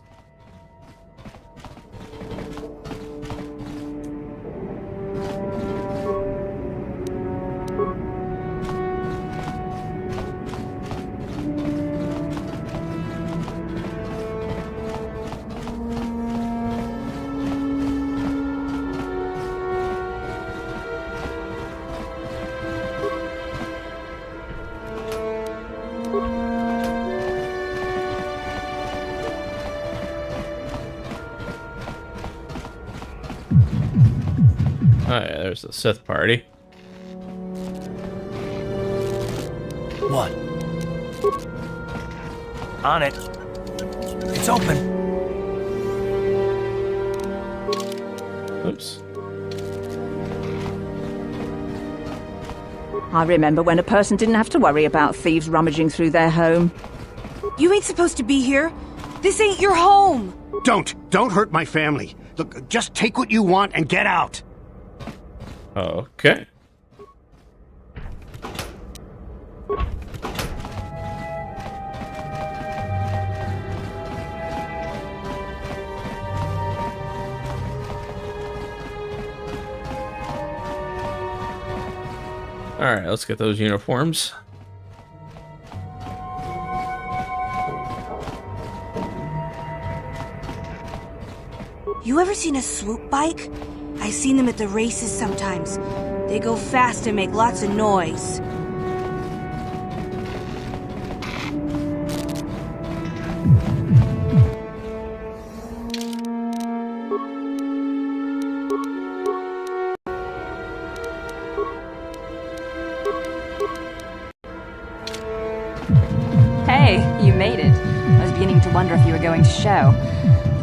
Oh yeah, there's the Sith party. What? On it. It's open. Oops. I remember when a person didn't have to worry about thieves rummaging through their home. You ain't supposed to be here. This ain't your home. Don't hurt my family. Look, just take what you want and get out. Okay. Alright, let's get those uniforms. You ever seen a swoop bike? I've seen them at the races sometimes. They go fast and make lots of noise. Hey, you made it. I was beginning to wonder if you were going to show.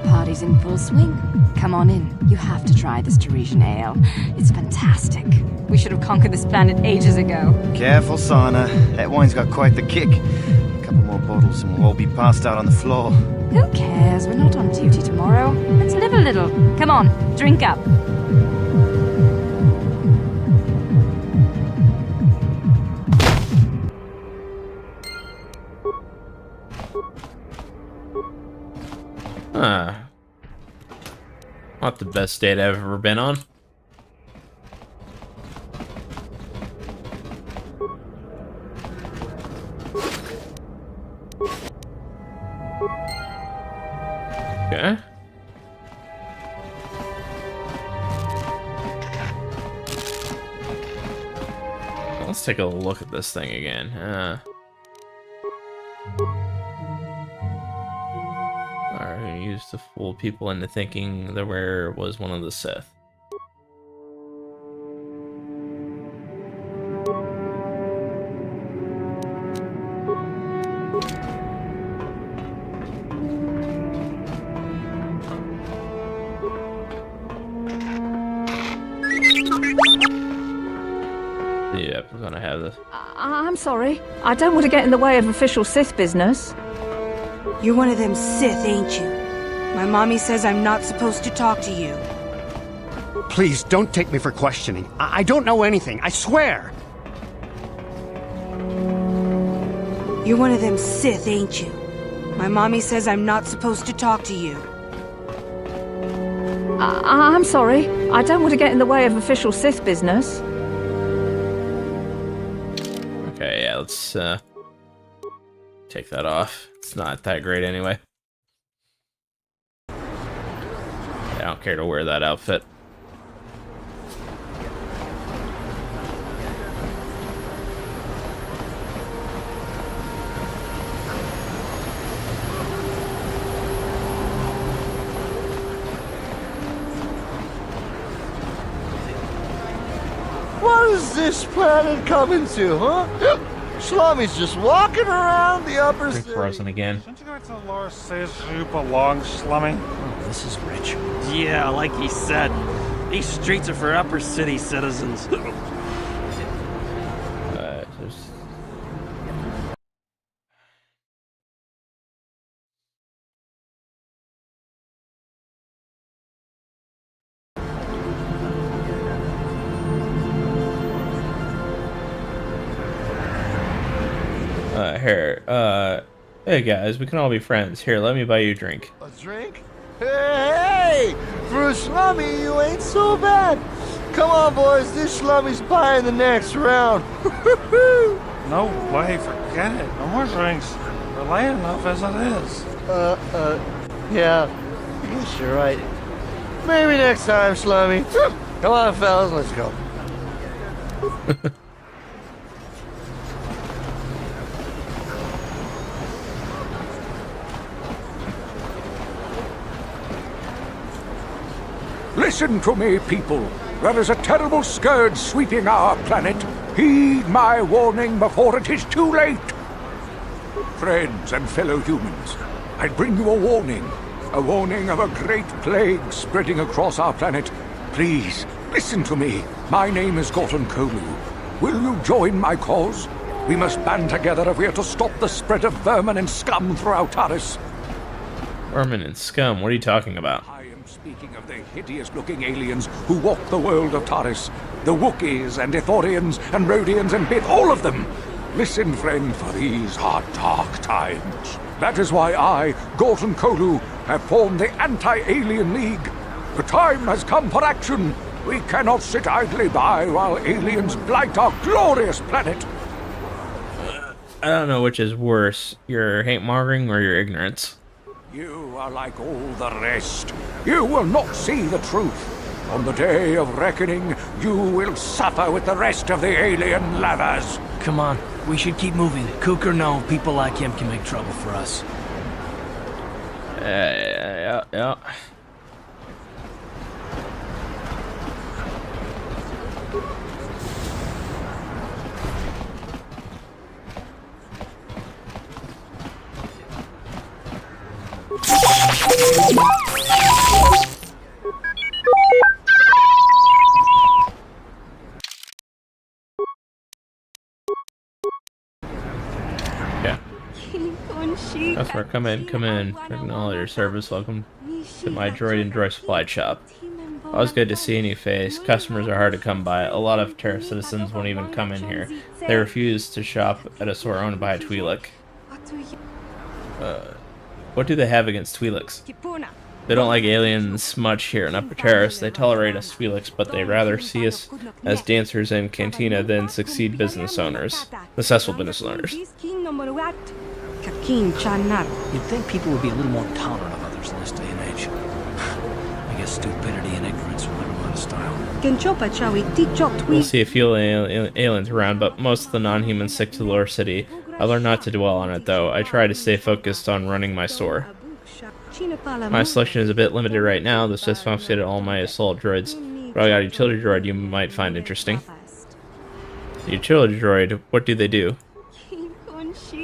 The party's in full swing. Come on in. You have to try this Teresian ale. It's fantastic. We should have conquered this planet ages ago. Careful, Sana. That wine's got quite the kick. A couple more bottles and we'll all be passed out on the floor. Who cares? We're not on duty tomorrow. Let's live a little. Come on, drink up. Not the best date I've ever been on. Let's take a look at this thing again. Alright, used to fool people into thinking the wearer was one of the Sith. Yeah, we're gonna have this. I'm sorry. I don't want to get in the way of official Sith business. You're one of them Sith, ain't you? My mommy says I'm not supposed to talk to you. Please, don't take me for questioning. I don't know anything, I swear! You're one of them Sith, ain't you? My mommy says I'm not supposed to talk to you. I'm sorry. I don't want to get in the way of official Sith business. Okay, yeah, let's take that off. It's not that great anyway. I don't care to wear that outfit. What is this planet coming to, huh? Slummy's just walking around the upper city. Frozen again. The law says you belong, Slummy. Oh, this is rich. Yeah, like he said. These streets are for upper city citizens. Here, hey guys, we can all be friends. Here, let me buy you a drink. A drink? Hey! For a slummy, you ain't so bad. Come on, boys, this slummy's buying the next round. No way, forget it. No more drinks. We're late enough as it is. Yeah. I guess you're right. Maybe next time, slummy. Come on, fellas, let's go. Listen to me, people. There is a terrible scourge sweeping our planet. Heed my warning before it is too late. Friends and fellow humans, I bring you a warning of a great plague spreading across our planet. Please, listen to me. My name is koTOR. Will you join my cause? We must band together if we are to stop the spread of vermin and scum throughout Taris. Vermin and scum? What are you talking about? Speaking of the hideous-looking aliens who walk the world of Taris, the Wookiees and Ithorians and Rhodians and Bith, all of them. Listen, friend, for these are dark times. That is why I, koTOR, have formed the Anti-Alien League. The time has come for action. We cannot sit idly by while aliens blight our glorious planet. I don't know which is worse, your hate-mongering or your ignorance. You are like all the rest. You will not see the truth. On the day of reckoning, you will suffer with the rest of the alien lovers. Come on, we should keep moving. Kook or no, people like him can make trouble for us. Yeah. Customer, come in. Acknowledge your service. Welcome to my droid and droid supply shop. Always good to see a new face. Customers are hard to come by. A lot of Terra citizens won't even come in here. They refuse to shop at a store owned by a Twi'lek. What do they have against Twi'leks? They don't like aliens much here in Upper Terrace. They tolerate us Twi'leks, but they rather see us as dancers in Cantina than succeed business owners. Successful business owners. You'd think people would be a little more tolerant of others in this day and age. I guess stupidity and ignorance will never go out of style. We'll see a few aliens around, but most of the non-humans stick to the lower city. I learned not to dwell on it, though. I try to stay focused on running my store. My selection is a bit limited right now. The Sith confiscated all my assault droids, but I got a utility droid you might find interesting. The utility droid, what do they do?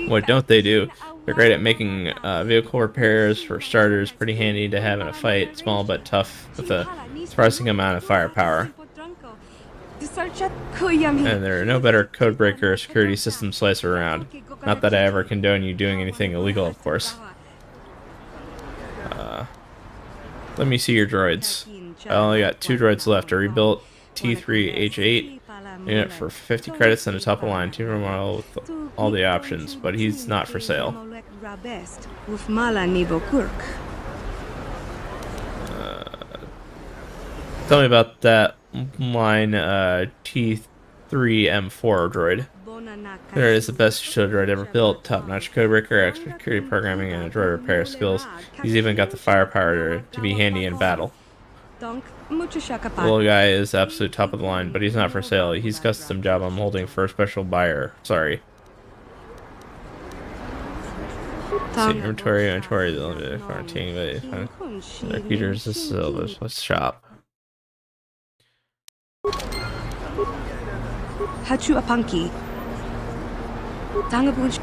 What don't they do? They're great at making vehicle repairs, for starters, pretty handy to have in a fight, small but tough, with a surprising amount of firepower. And there are no better codebreaker or security system slicer around. Not that I ever condone you doing anything illegal, of course. Let me see your droids. I only got 2 droids left. A rebuilt T3H8 unit for 50 credits and a top of line tuner model with all the options, but he's not for sale. Tell me about that line T3M4 droid. There is the best utility droid ever built, top-notch codebreaker, expert security programming, and droid repair skills. He's even got the firepower to be handy in battle. The little guy is absolute top of the line, but he's not for sale. He's custom job I'm holding for a special buyer. Sorry. See, inventory, the limited quarantine, but Peter's the syllabus. Let's shop. Hachu Apanki. Tangabunch.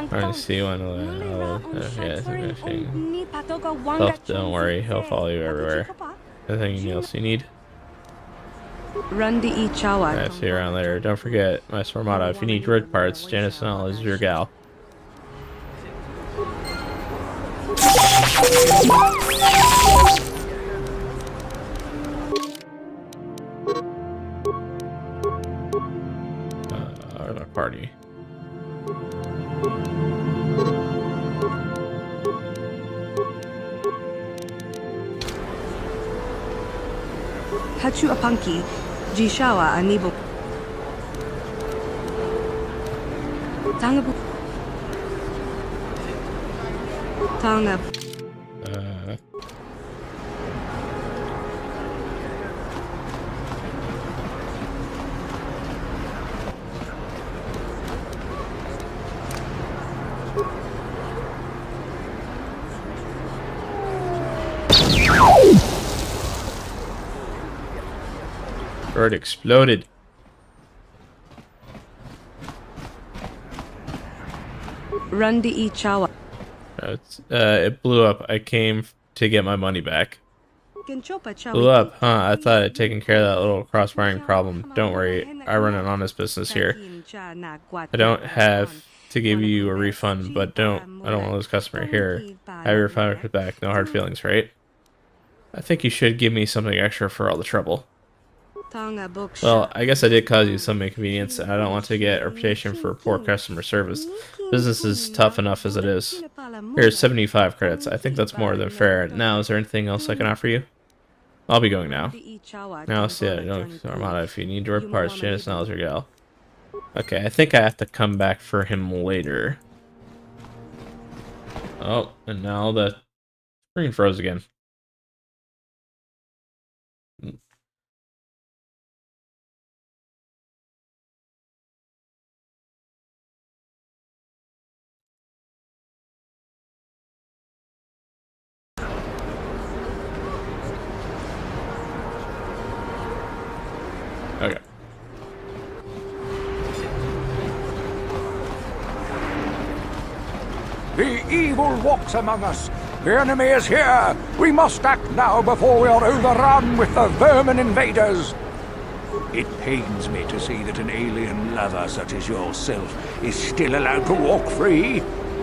Trying to see one. Don't worry, he'll follow you everywhere. Anything else you need? Rundi Ichawa. Alright, see you around later. Don't forget my Swarmata. If you need droid parts, Janice Nell is your gal. Our party. Hachu Apanki. Jishawa Anibo. Tangabu. Tanga. Bird exploded. Rundi Ichawa. It blew up. I came to get my money back. Blew up, huh? I thought I'd taken care of that little cross-wiring problem. Don't worry, I run an honest business here. I don't have to give you a refund, but I don't want to lose customer here. Have your product back. No hard feelings, right? I think you should give me something extra for all the trouble. Well, I guess I did cause you some inconvenience, and I don't want to get a reputation for poor customer service. Business is tough enough as it is. Here's 75 credits. I think that's more than fair. Now, is there anything else I can offer you? I'll be going now. Now, see ya. Don't Armada. If you need door parts, Janice Nell is your gal. Okay, I think I have to come back for him later. Oh, and now the screen froze again. Okay. The evil walks among us. The enemy is here. We must act now before we are overrun with the vermin invaders. It pains me to see that an alien lover such as yourself is still allowed to walk free.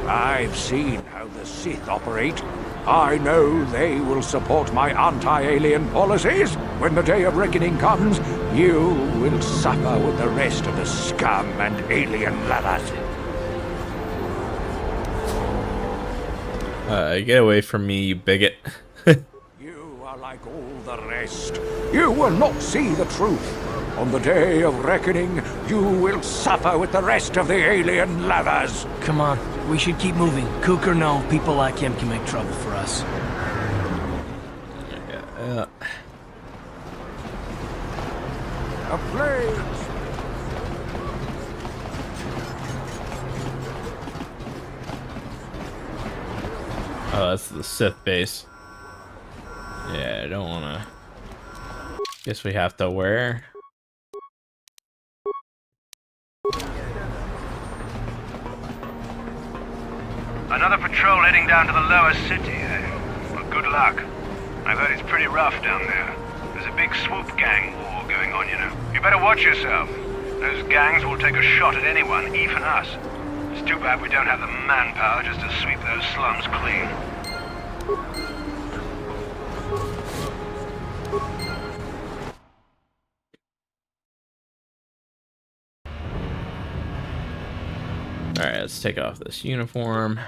I've seen how the Sith operate. I know they will support my anti-alien policies. When the day of reckoning comes, you will suffer with the rest of the scum and alien lovers. Get away from me, you bigot. You are like all the rest. You will not see the truth. On the day of reckoning, you will suffer with the rest of the alien lovers. Come on, we should keep moving. Kook or no, people like him can make trouble for us. A plague! Oh, that's the Sith base. Yeah, I don't wanna... Guess we have to wear... Another patrol heading down to the lower city, eh? Well, good luck. I've heard it's pretty rough down there. There's a big swoop gang war going on, you know. You better watch yourself. Those gangs will take a shot at anyone, even us. It's too bad we don't have the manpower just to sweep those slums clean. Alright, let's take off this uniform.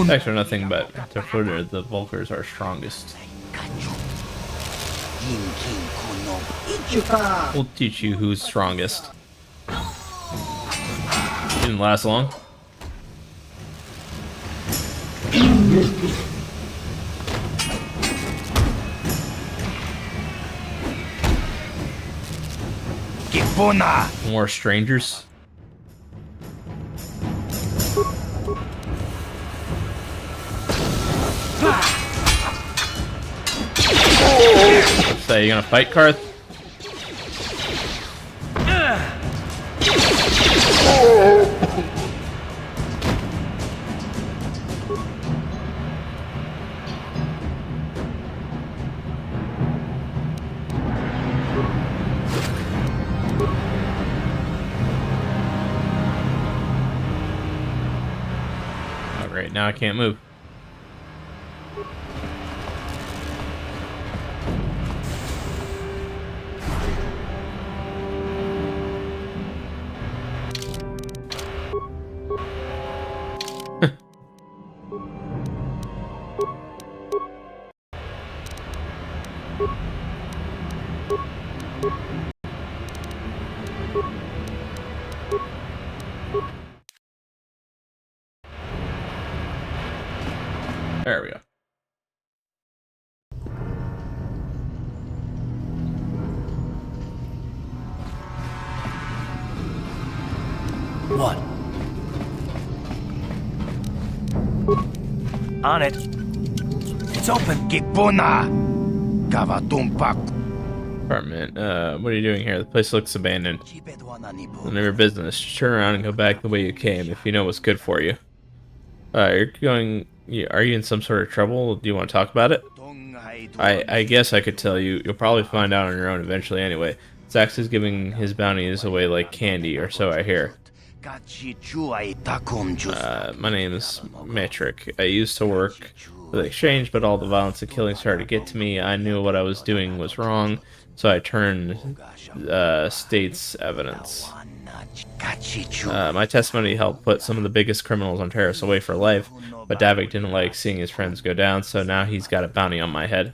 Thanks for nothing, but to further, the Vulkars are strongest. We'll teach you who's strongest. Didn't last long. More strangers. So you gonna fight, Karth? Oh great, now I can't move. There we go. What? On it. It's open. Apartment. What are you doing here? The place looks abandoned. None of your business. Just turn around and go back the way you came if you know what's good for you. You're going... Are you in some sort of trouble? Do you want to talk about it? I guess I could tell you. You'll probably find out on your own eventually anyway. Zax is giving his bounties away like candy, or so I hear. My name is Metric. I used to work for the exchange, but all the violence and killing started to get to me. I knew what I was doing was wrong, so I turned state's evidence. My testimony helped put some of the biggest criminals on Terrace away for life, but Davik didn't like seeing his friends go down, so now he's got a bounty on my head.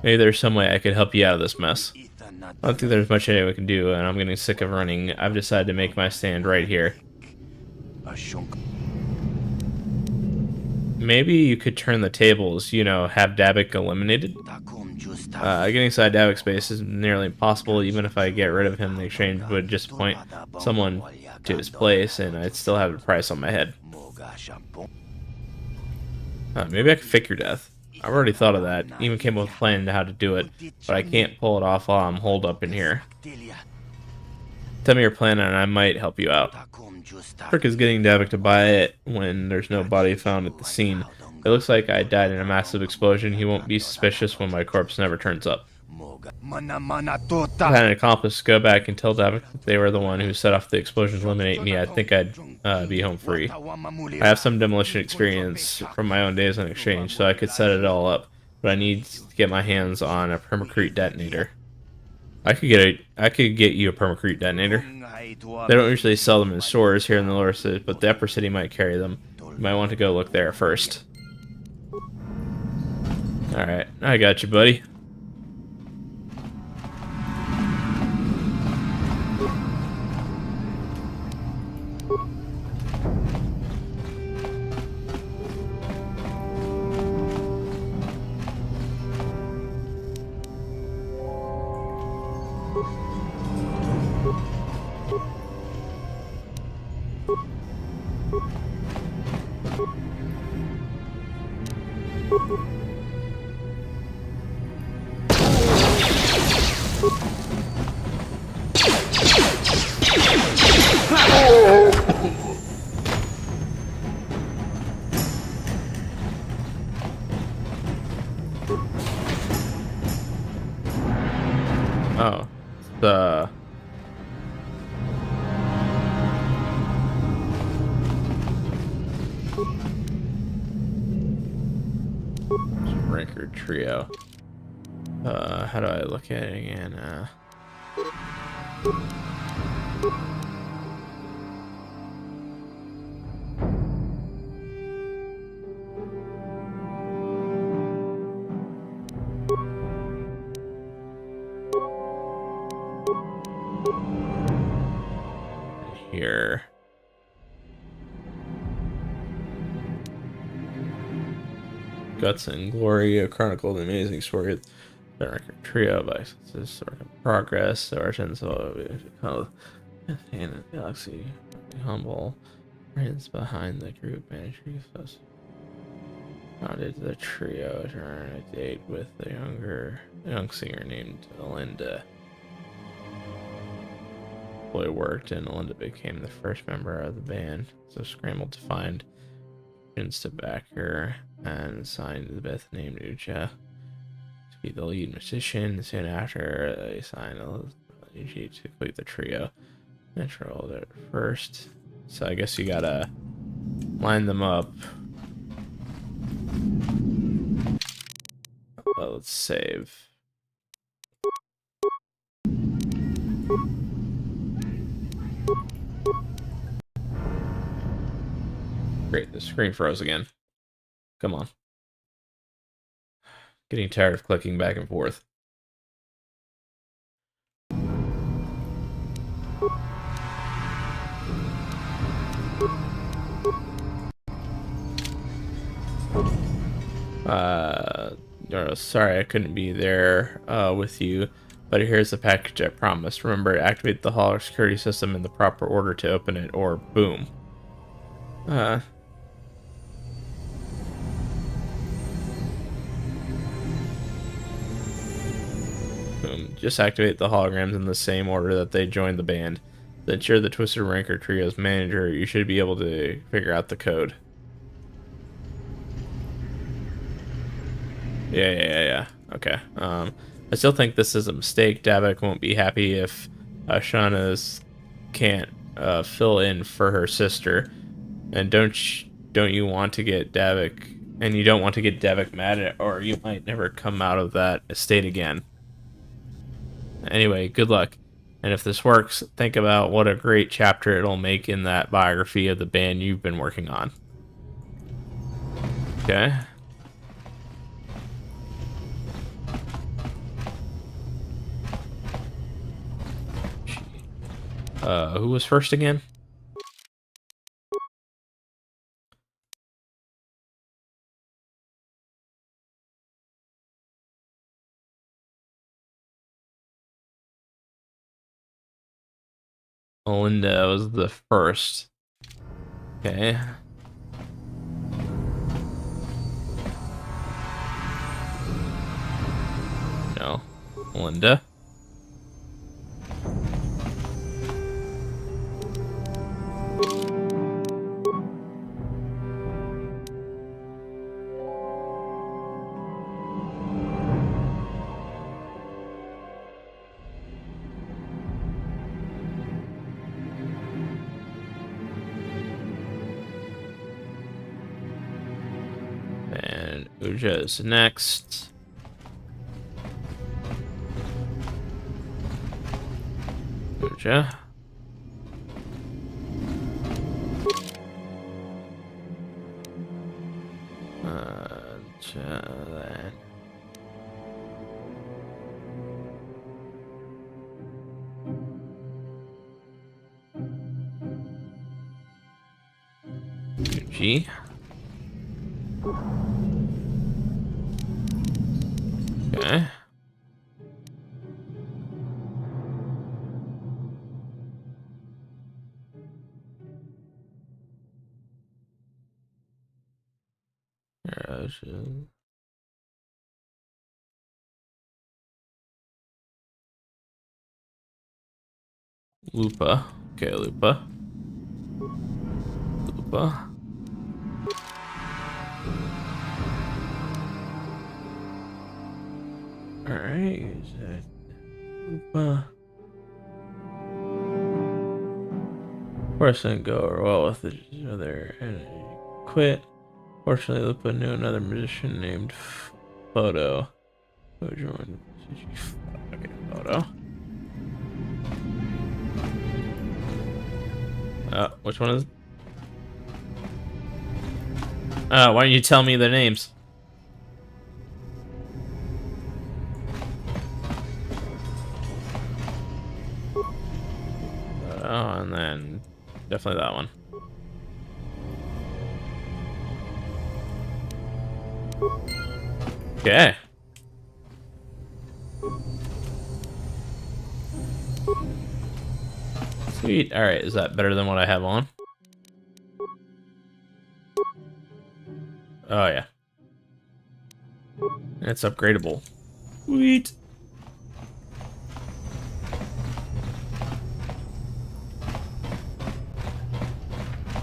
Maybe there's some way I could help you out of this mess. I don't think there's much anyone can do, and I'm getting sick of running. I've decided to make my stand right here. Maybe you could turn the tables, you know, have Davik eliminated? Getting inside Davik's base is nearly impossible. Even if I get rid of him, the exchange would just point someone to his place, and I'd still have a price on my head. Maybe I could fake your death. I've already thought of that. Even came up with a plan to how to do it, but I can't pull it off while I'm holed up in here. Tell me your plan and I might help you out. Trick is getting Davik to buy it when there's no body found at the scene. It looks like I died in a massive explosion. He won't be suspicious when my corpse never turns up. If I had an accomplice, go back and tell Davik that they were the one who set off the explosion to eliminate me. I think I'd be home free. I have some demolition experience from my own days on exchange, so I could set it all up, but I need to get my hands on a permacrete detonator. I could get you a permacrete detonator. They don't usually sell them in stores here in the lower city, but the upper city might carry them. You might want to go look there first. Alright, I got you, buddy. Oh, the Ranker Trio. How do I look at it again? Here. Guts and Glory, a chronicle of the amazing story of the Record Trio by this work in progress. The origins of in the galaxy, humble friends behind the group and us founded the trio during a date with a young singer named Linda. Boy worked and Linda became the first member of the band, so scrambled to find friends to back her and signed the Beth named Ucha to be the lead musician. Soon after, they signed Uchi to complete the trio. Natural at first, so I guess you gotta line them up. Let's save. Great, the screen froze again. Come on. Getting tired of clicking back and forth. Sorry I couldn't be there with you, but here's the package I promised. Remember to activate the holo security system in the proper order to open it, or boom. Boom. Just activate the holograms in the same order that they joined the band. Since you're the Twisted Ranker Trio's manager, you should be able to figure out the code. Yeah. Okay. I still think this is a mistake. Davik won't be happy if Shauna's can't fill in for her sister. And don't you want to get Davik, and you don't want to get Davik mad at, or you might never come out of that estate again. Anyway, good luck. And if this works, think about what a great chapter it'll make in that biography of the band you've been working on. Okay. Who was first again? Melinda was the first. Okay. No. Melinda. And Uja is next. Gotcha. That. G. Okay. Lupa. Okay, Lupa. Lupa. Alright, is that Lupa? Horse didn't go well with the other and quit. Fortunately, Lupa knew another musician named Photo. Who joined? Okay, Photo. Which one is it? Why don't you tell me their names? Oh, and then definitely that one. Okay. Sweet. Alright, is that better than what I have on? Oh, yeah. It's upgradable. Sweet.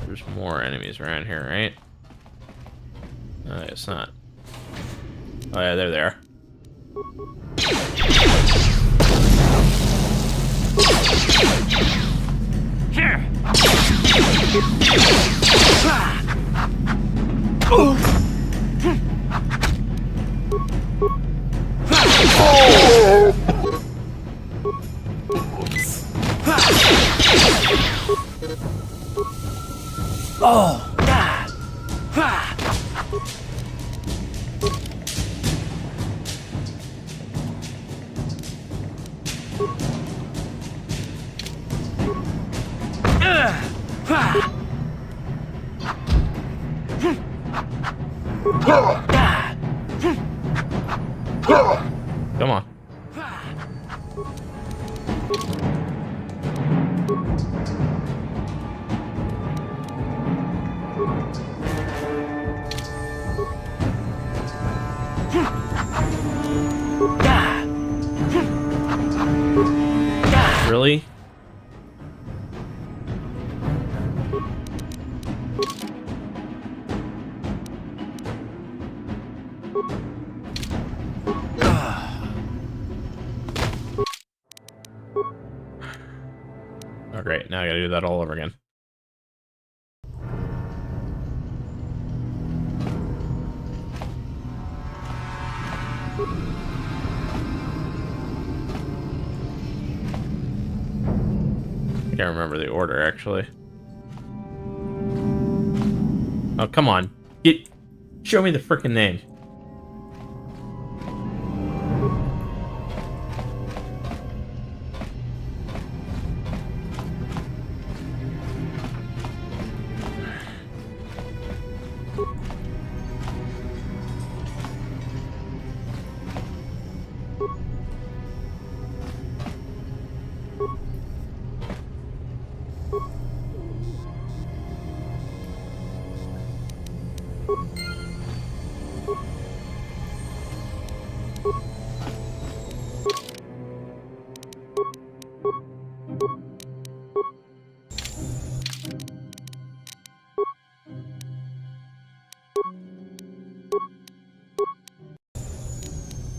There's more enemies around here, right? It's not. Oh, yeah, there they are. Here! Oh! Come on. Really? Oh, great. Now I gotta do that all over again. I can't remember the order, actually. Oh, come on. Show me the frickin' name.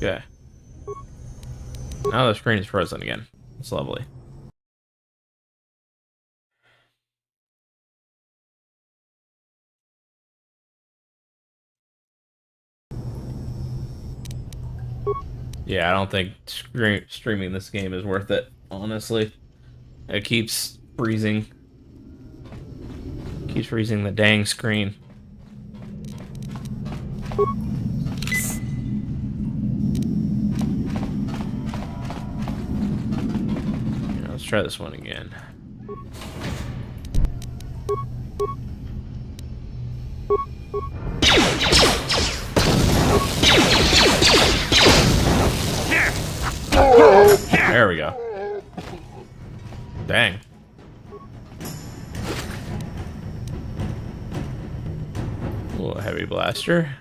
Okay. Now the screen is frozen again. It's lovely. Yeah, I don't think streaming this game is worth it, honestly. It keeps freezing. Keeps freezing the dang screen. Yeah, let's try this one again. There we go. Dang. Ooh, a heavy blaster.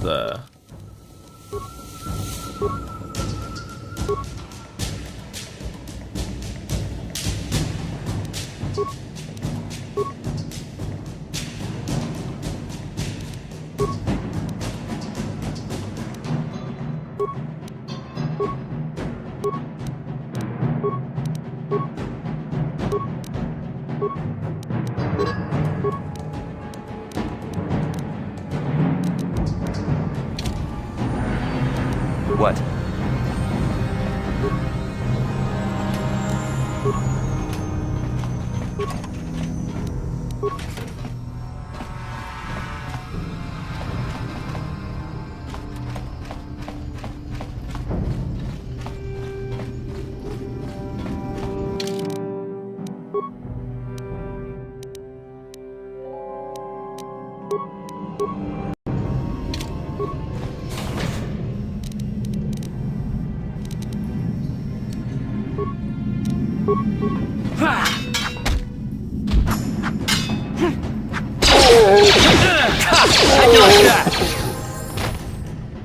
The What?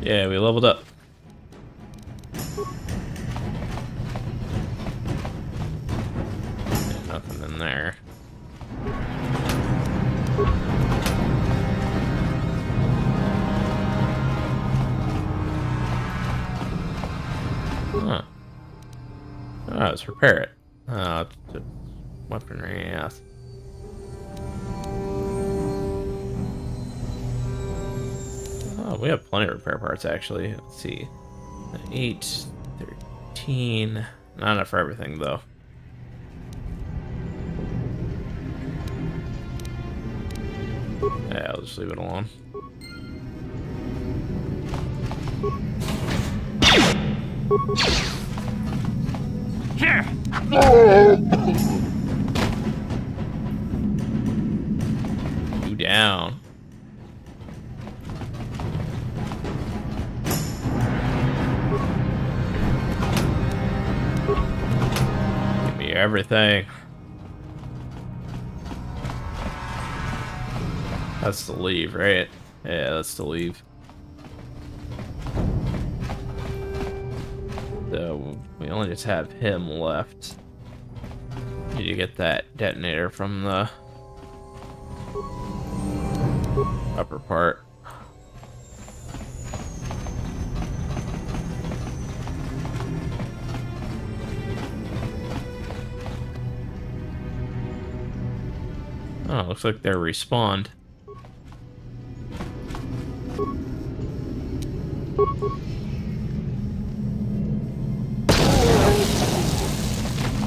Yeah, we leveled up. Nothing in there. Huh. Oh, let's repair it. It's a weaponry, yes. Oh, we have plenty of repair parts, actually. Let's see. 8, 13. Not enough for everything, though. Yeah, I'll just leave it alone. You down. Give me everything. That's the leave, right? Yeah, that's the leave. So we only just have him left. Need to get that detonator from the upper part. Oh, looks like they're respawned.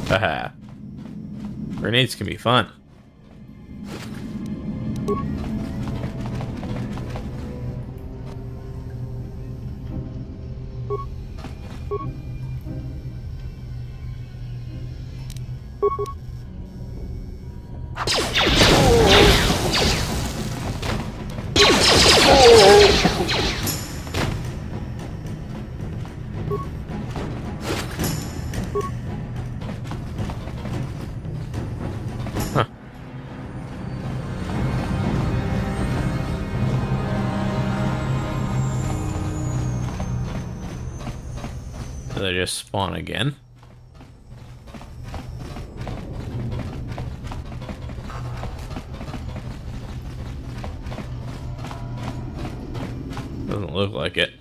Haha. Grenades can be fun. Do they just spawn again? Doesn't look like it.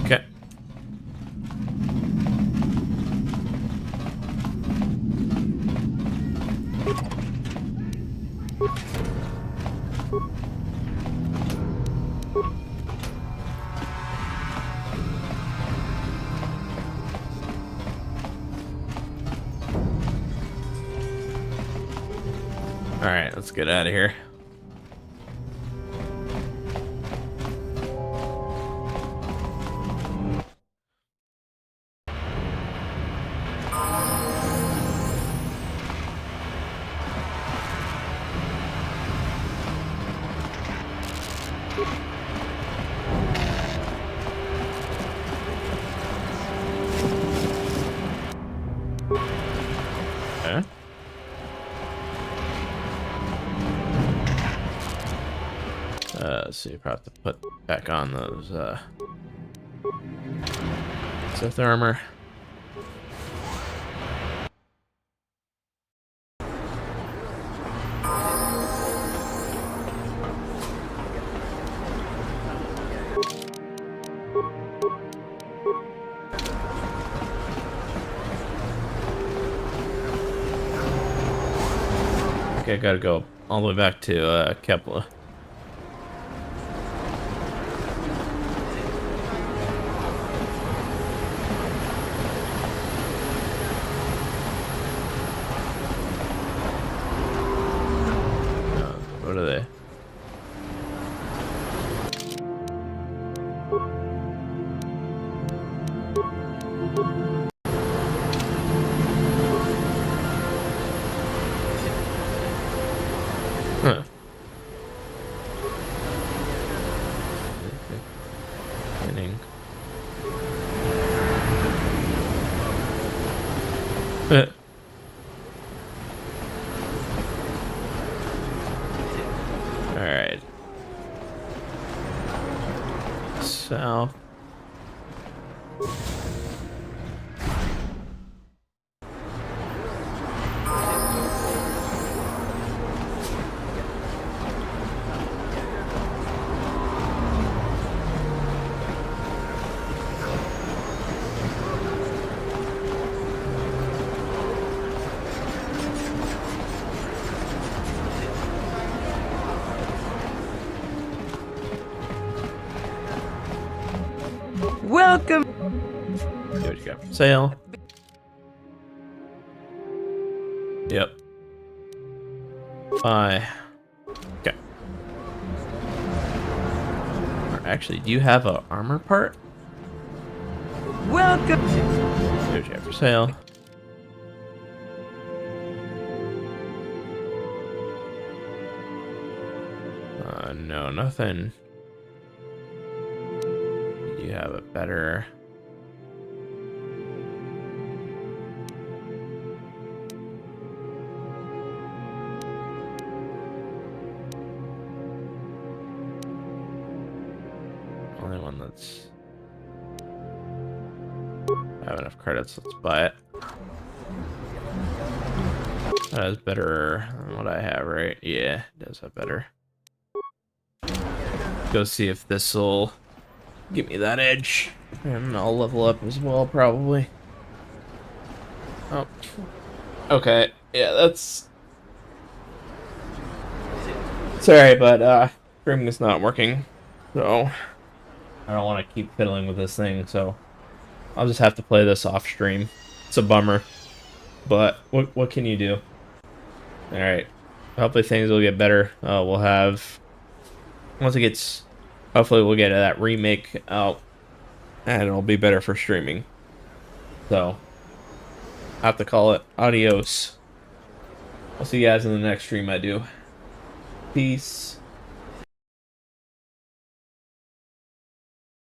Okay. Alright, let's get out of here. Okay. So you probably have to put back on those Sith armor. Okay, gotta go all the way back to Kepler. What are they? Huh. Winning. Alright. South. Welcome. See what you got for sale. Yep. Bye. Okay. Actually, do you have a armor part? Welcome. See what you have for sale. No, nothing. You have a better. Only one that's. I have enough credits, let's buy it. That is better than what I have, right? Yeah, it does have better. Go see if this will give me that edge. And I'll level up as well, probably. Oh. Okay, yeah, that's... Sorry, but, streaming is not working. So, I don't want to keep fiddling with this thing, so... I'll just have to play this off stream. It's a bummer. But, what can you do? Alright. Hopefully things will get better. We'll have... Once it gets... Hopefully we'll get that remake out. And it'll be better for streaming. So... I have to call it adios. I'll see you guys in the next stream I do. Peace.